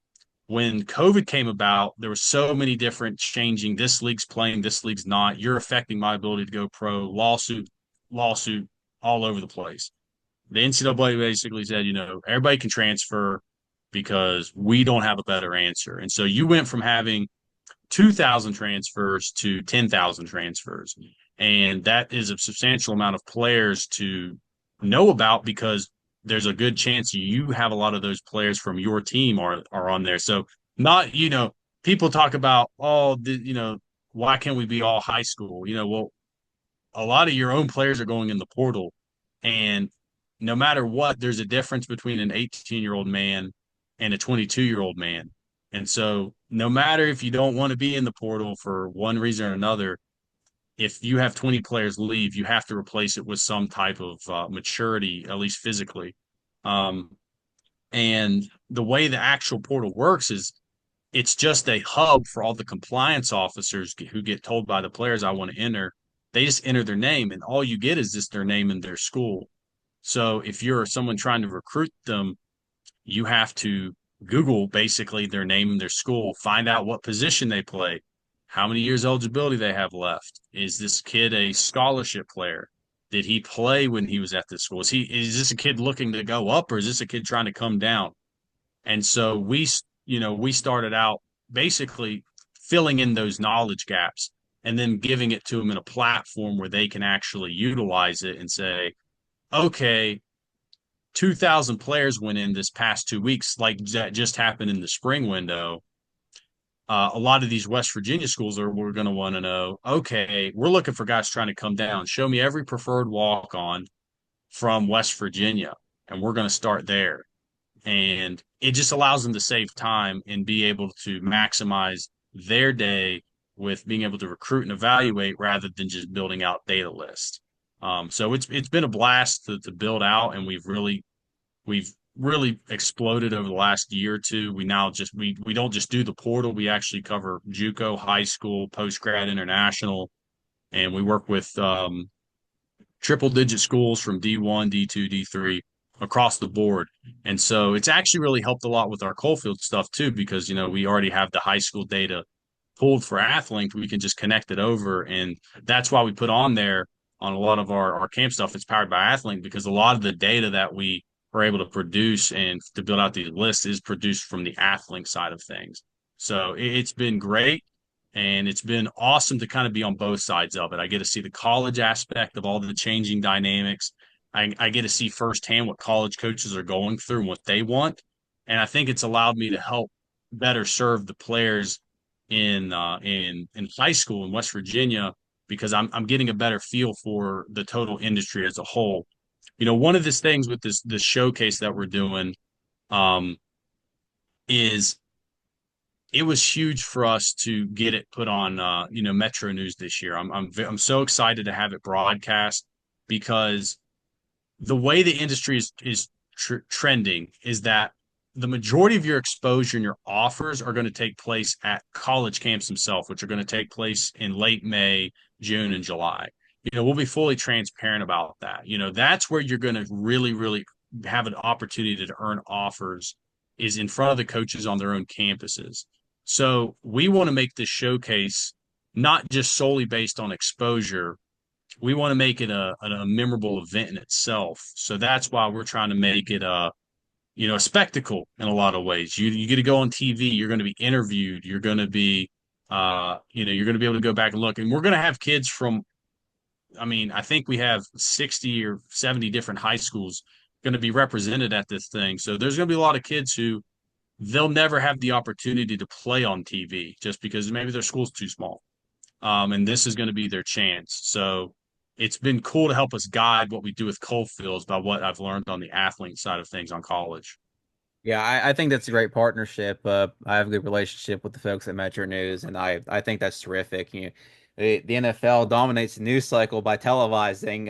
when COVID came about, there were so many different changing. This league's playing, this league's not. You're affecting my ability to go pro. Lawsuit, all over the place. The NCAA basically said, everybody can transfer because we don't have a better answer. And so you went from having 2,000 transfers to 10,000 transfers. And that is a substantial amount of players to know about because there's a good chance you have a lot of those players from your team are on there. So not, people talk about, why can't we be all high school? Well, a lot of your own players are going in the portal. And no matter what, there's a difference between an 18-year-old man and a 22-year-old man. And so, no matter if you don't want to be in the portal for one reason or another, if you have 20 players leave, you have to replace it with some type of maturity, at least physically. Um, and the way the actual portal works is it's just a hub for all the compliance officers who get told by the players, I want to enter. They just enter their name, and all you get is just their name and their school. So if you're someone trying to recruit them, you have to Google basically their name and their school, find out what position they play, how many years eligibility they have left. Is this kid a scholarship player? Did he play when he was at this school? Is this a kid looking to go up, or is this a kid trying to come down? And so we started out basically filling in those knowledge gaps and then giving it to them in a platform where they can actually utilize it and say, okay, 2,000 players went in this past 2 weeks, like that just happened in the spring window. A lot of these West Virginia schools we're going to want to know, okay, we're looking for guys trying to come down. Show me every preferred walk on from West Virginia, and we're going to start there. And it just allows them to save time and be able to maximize their day with being able to recruit and evaluate rather than just building out data lists. So it's been a blast to build out, and we've really exploded over the last year or two. We now just we don't just do the portal. We actually cover JUCO, high school, post grad, international, and we work with triple digit schools from D1, D2, D3 across the board. And so it's actually really helped a lot with our Coalfield stuff too, because we already have the high school data pulled for Athlink. We can just connect it over. And that's why we put on there on a lot of our camp stuff. It's powered by Athlink because a lot of the data that we are able to produce and to build out these lists is produced from the Athlink side of things. So it's been great. And it's been awesome to kind of be on both sides of it. I get to see the college aspect of all the changing dynamics. I get to see firsthand what college coaches are going through and what they want. And I think it's allowed me to help better serve the players in high school in West Virginia because I'm getting a better feel for the total industry as a whole. One of these things with this showcase that we're doing, um, is it was huge for us to get it put on Metro News this year. I'm so excited to have it broadcast because the way the industry is trending is that the majority of your exposure and your offers are going to take place at college camps themselves, which are going to take place in late May, June, and July. We'll be fully transparent about that. That's where you're going to really, really have an opportunity to earn offers is in front of the coaches on their own campuses. So we want to make this showcase not just solely based on exposure, we want to make it a memorable event in itself. So that's why we're trying to make it a spectacle in a lot of ways. You get to go on TV, you're going to be interviewed, you're going to be you're going to be able to go back and look. And we're going to have kids from I mean, I think we have 60 or 70 different high schools going to be represented at this thing. So there's going to be a lot of kids who they'll never have the opportunity to play on TV just because maybe their school's too small. And this is going to be their chance. So it's been cool to help us guide what we do with Coalfields by what I've learned on the athlete side of things on college. Yeah, I think that's a great partnership. I have a good relationship with the folks at Metro News, and I think that's terrific. The NFL dominates the news cycle by televising.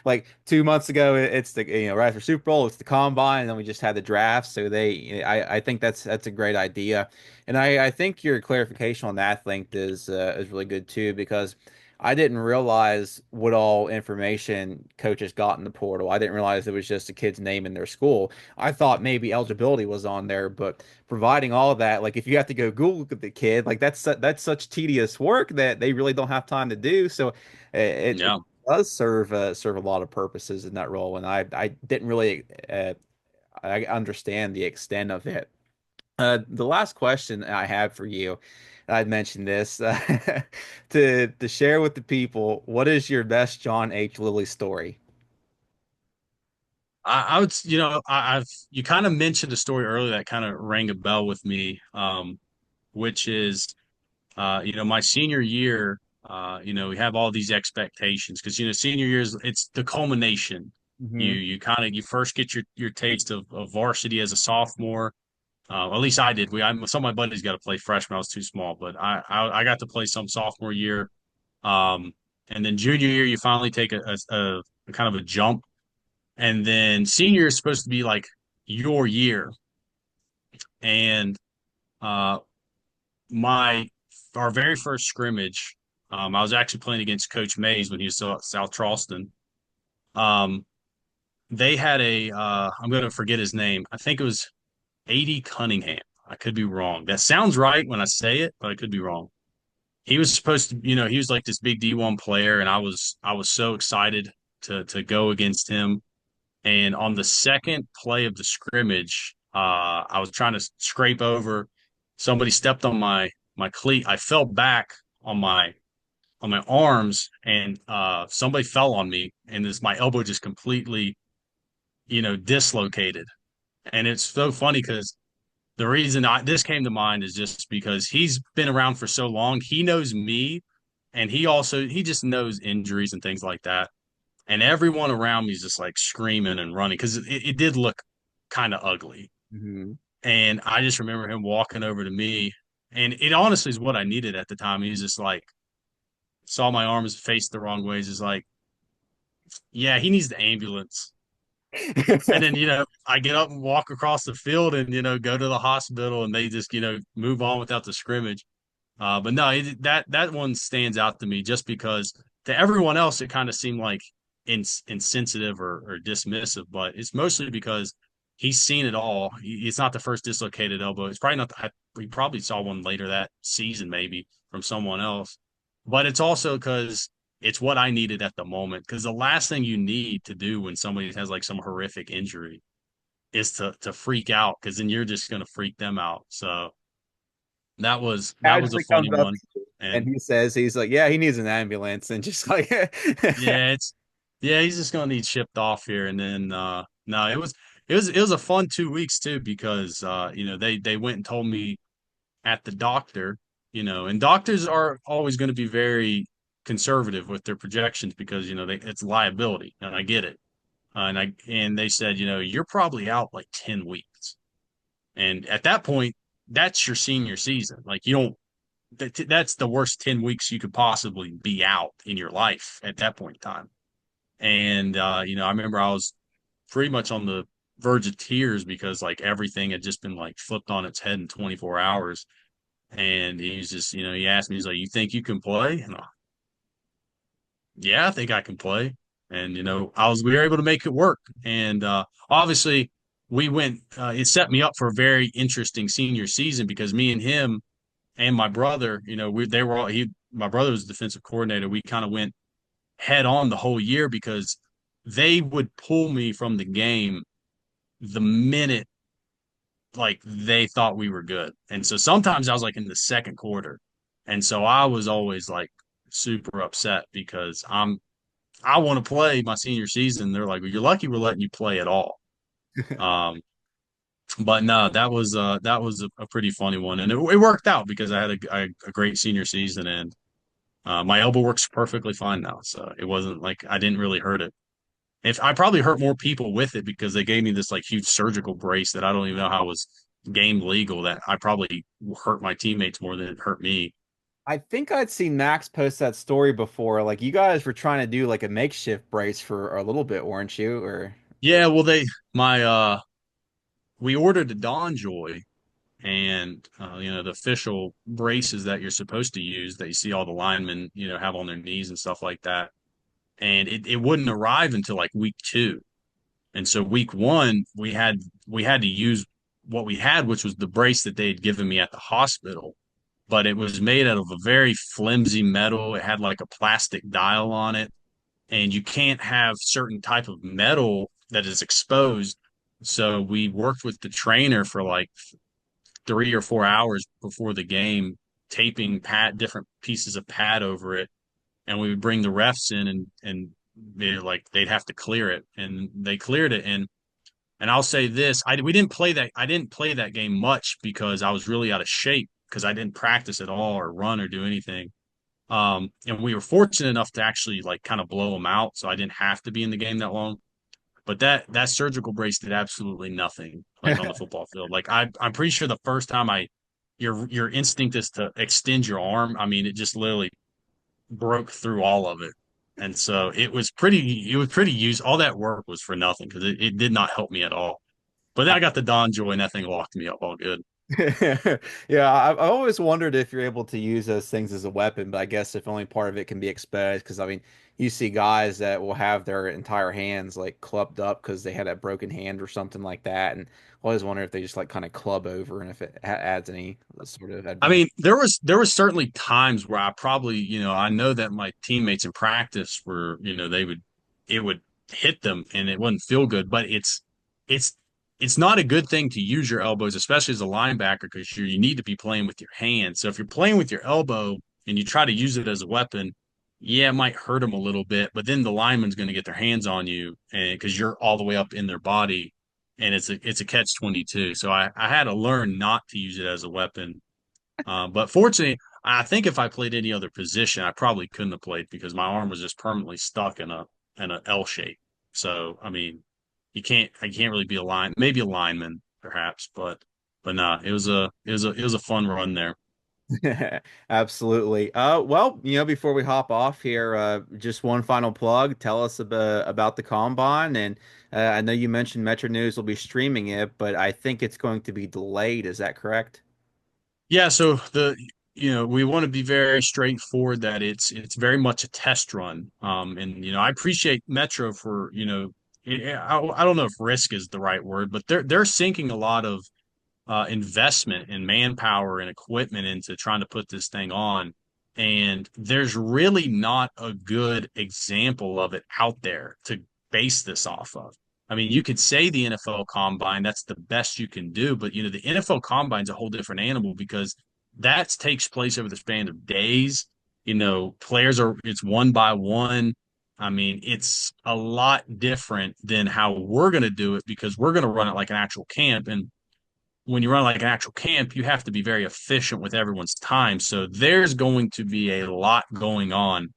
Like 2 months ago, it's the right after Super Bowl, it's the combine, and then we just had the draft. So I think that's a great idea, and I think your clarification on that link is really good too because. I didn't realize what all information coaches got in the portal. I didn't realize it was just a kid's name in their school. I thought maybe eligibility was on there, but providing all of that, like if you have to go Google the kid, like that's such tedious work that they really don't have time to do. So it Yeah. does serve a lot of purposes in that role, and I didn't really I understand the extent of it. The last question I have for you, I'd mentioned this to share with the people. What is your best John H. Lilly story? I would, I've you kind of mentioned a story earlier that kind of rang a bell with me, which is my senior year, we have all these expectations because senior years it's the culmination. Hmm. You first get your taste of varsity as a sophomore. At least I did. Some of my buddies got to play freshman. I was too small, but I got to play some sophomore year. Um, and then junior year, you finally take a kind of a jump, and then senior is supposed to be like your year. And uh, my our very first scrimmage, I was actually playing against Coach Mays when he was still at South Charleston. Um, they had I'm going to forget his name. I think it was A.D. Cunningham. I could be wrong. That sounds right when I say it, but I could be wrong. He was supposed to, he was like this big D1 player, and I was so excited to go against him. And on the second play of the scrimmage, I was trying to scrape over. Somebody stepped on my cleat. I fell back on my arms, and somebody fell on me, and my elbow just completely, dislocated. And it's so funny because the reason this came to mind is just because he's been around for so long. He knows me, and he just knows injuries and things like that. And everyone around me is just like screaming and running because it did look kind of ugly. Hmm. And I just remember him walking over to me, and it honestly is what I needed at the time. He was just like, saw my arms faced the wrong ways, is like, yeah, he needs the ambulance. And then, I get up and walk across the field and, go to the hospital, and they just, move on without the scrimmage. But no, that one stands out to me just because to everyone else, it kind of seemed like insensitive or dismissive, but it's mostly because he's seen it all. It's not the first dislocated elbow. It's probably not, we probably saw one later that season, maybe from someone else, but it's also because it's what I needed at the moment. Because the last thing you need to do when somebody has like some horrific injury is to freak out, because then you're just going to freak them out. So that was a Casually funny comes up one. and And he's like, yeah, he needs an ambulance, and just like, yeah, he's just gonna need shipped off here. And then no, it was a fun 2 weeks too, because they went and told me at the doctor, and doctors are always going to be very conservative with their projections because it's liability, and I get it. And they said, you're probably out like 10 weeks. And at that point, that's your senior season. Like, you don't, that's the worst 10 weeks you could possibly be out in your life at that point in time. And, I remember I was pretty much on the verge of tears because like everything had just been like flipped on its head in 24 hours. And he was just, he asked me, he's like, "You think you can play?" And yeah, I think I can play. And we were able to make it work. And obviously, it set me up for a very interesting senior season because me and him and my brother, they were all my brother was the defensive coordinator. We kind of went head on the whole year because they would pull me from the game the minute like they thought we were good. And so sometimes I was like in the second quarter. And so I was always like super upset because I want to play my senior season. They're like, "Well, you're lucky we're letting you play at all." Um, but no, that was a pretty funny one, and it worked out because I had a great senior season, and my elbow works perfectly fine now. So it wasn't like I didn't really hurt it. If I probably hurt more people with it because they gave me this like huge surgical brace that I don't even know how was game legal. That I probably hurt my teammates more than it hurt me. I think I'd seen Max post that story before. Like you guys were trying to do like a makeshift brace for a little bit, weren't you? Or Yeah, well, my we ordered a Dawn Joy and the official braces that you're supposed to use that you see all the linemen have on their knees and stuff like that, and it wouldn't arrive until like week 2. And so week 1 we had to use what we had, which was the brace that they had given me at the hospital, but it was made out of a very flimsy metal. It had like a plastic dial on it, and you can't have certain type of metal that is exposed. So we worked with the trainer for like 3 or 4 hours before the game, taping different pieces of pad over it, and we would bring the refs in and they'd have to clear it, and they cleared it. And I'll say this: I didn't play that game much because I was really out of shape because I didn't practice at all or run or do anything. And we were fortunate enough to actually like kind of blow them out, so I didn't have to be in the game that long. But that surgical brace did absolutely nothing like on the football field. Like I'm pretty sure the first time your instinct is to extend your arm. I mean, it just literally broke through all of it. And so it was pretty used. All that work was for nothing because it did not help me at all. But then I got the Don Joy and that thing locked me up all good. yeah, I've always wondered if you're able to use those things as a weapon, but I guess if only part of it can be exposed, because I mean, you see guys that will have their entire hands like clubbed up because they had a broken hand or something like that, and I always wonder if they just like kind of club over and if it adds any sort of I advantage. mean, there was certainly times where I probably, I know that my teammates in practice were, it would hit them and it wouldn't feel good, but it's it's not a good thing to use your elbows, especially as a linebacker, because you need to be playing with your hands. So if you're playing with your elbow and you try to use it as a weapon, yeah, it might hurt them a little bit, but then the lineman's going to get their hands on you and because you're all the way up in their body, and it's a catch 22. So I had to learn not to use it as a weapon, but fortunately, I think if I played any other position, I probably couldn't have played because my arm was just permanently stuck in a L shape. So I mean, I can't really be a maybe a lineman perhaps, but nah, it was a fun run there. Absolutely. Well, before we hop off here, just one final plug. Tell us about the Combine, and I know you mentioned Metro News will be streaming it, but I think it's going to be delayed. Is that correct? Yeah, so we want to be very straightforward that it's very much a test run. And I appreciate Metro for, I don't know if risk is the right word, but they're sinking a lot of investment in manpower and equipment into trying to put this thing on. And there's really not a good example of it out there to base this off of. I mean, you could say the NFL Combine, that's the best you can do, but the NFL Combine's a whole different animal because that takes place over the span of days. It's one by one. I mean, it's a lot different than how we're going to do it because we're going to run it like an actual camp. And when you run like an actual camp, you have to be very efficient with everyone's time. So there's going to be a lot going on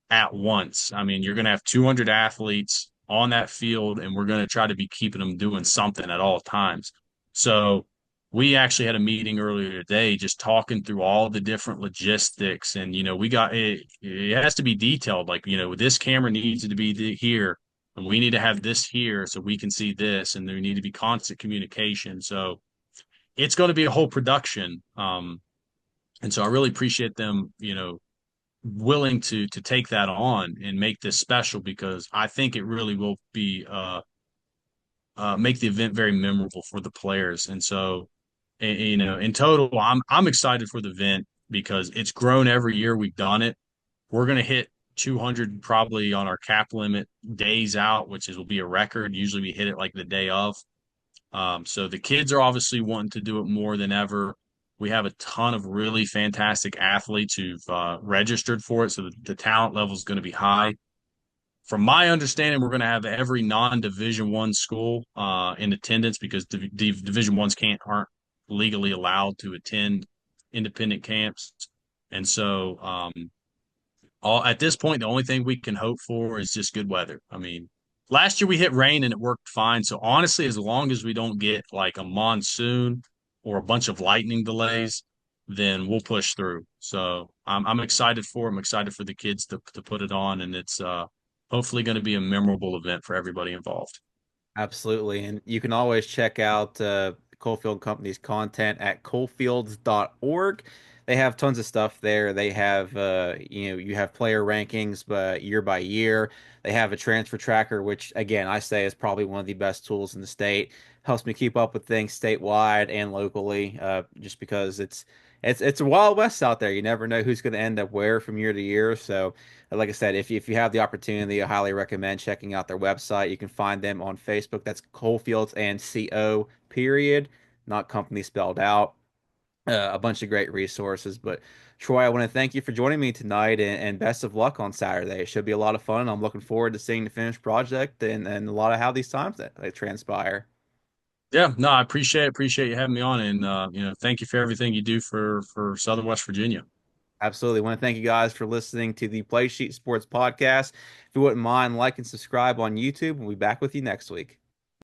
at once. I mean, you're going to have 200 athletes on that field, and we're going to try to be keeping them doing something at all times. So we actually had a meeting earlier today just talking through all the different logistics. And we got it has to be detailed, like this camera needs to be here, and we need to have this here so we can see this, and there need to be constant communication. So it's going to be a whole production. And so I really appreciate them, willing to take that on and make this special, because I think it really will be make the event very memorable for the players. And so, in total, I'm excited for the event because it's grown every year we've done it. We're going to hit 200 probably on our cap limit days out, which will be a record. Usually we hit it like the day of. So the kids are obviously wanting to do it more than ever. We have a ton of really fantastic athletes who've registered for it, so the talent level is going to be high. From my understanding, we're going to have every non-Division One school in attendance, because Division Ones aren't legally allowed to attend independent camps, and so all at this point, the only thing we can hope for is just good weather. I mean, last year we hit rain and it worked fine. So honestly, as long as we don't get like a monsoon or a bunch of lightning delays, then we'll push through. So I'm excited for it. I'm excited for the kids to put it on, and it's hopefully going to be a memorable event for everybody involved. Absolutely. And you can always check out Coalfield Company's content at coalfields.org. They have tons of stuff there. They have, you have player rankings, but year by year. They have a transfer tracker, which again, I say is probably one of the best tools in the state. Helps me keep up with things statewide and locally, just because it's a wild west out there. You never know who's going to end up where from year to year. So like I said, if you have the opportunity, I highly recommend checking out their website. You can find them on Facebook. That's Coalfields and Co. period, not company spelled out. A bunch of great resources. But Troy, I want to thank you for joining me tonight, and best of luck on Saturday. It should be a lot of fun. I'm looking forward to seeing the finished project and a lot of how these times that they transpire. Yeah, no, I appreciate you having me on, and thank you for everything you do for Southern West Virginia. Absolutely. I want to thank you guys for listening to the Play Sheet Sports Podcast. If you wouldn't mind, like and subscribe on YouTube. We'll be back with you next week.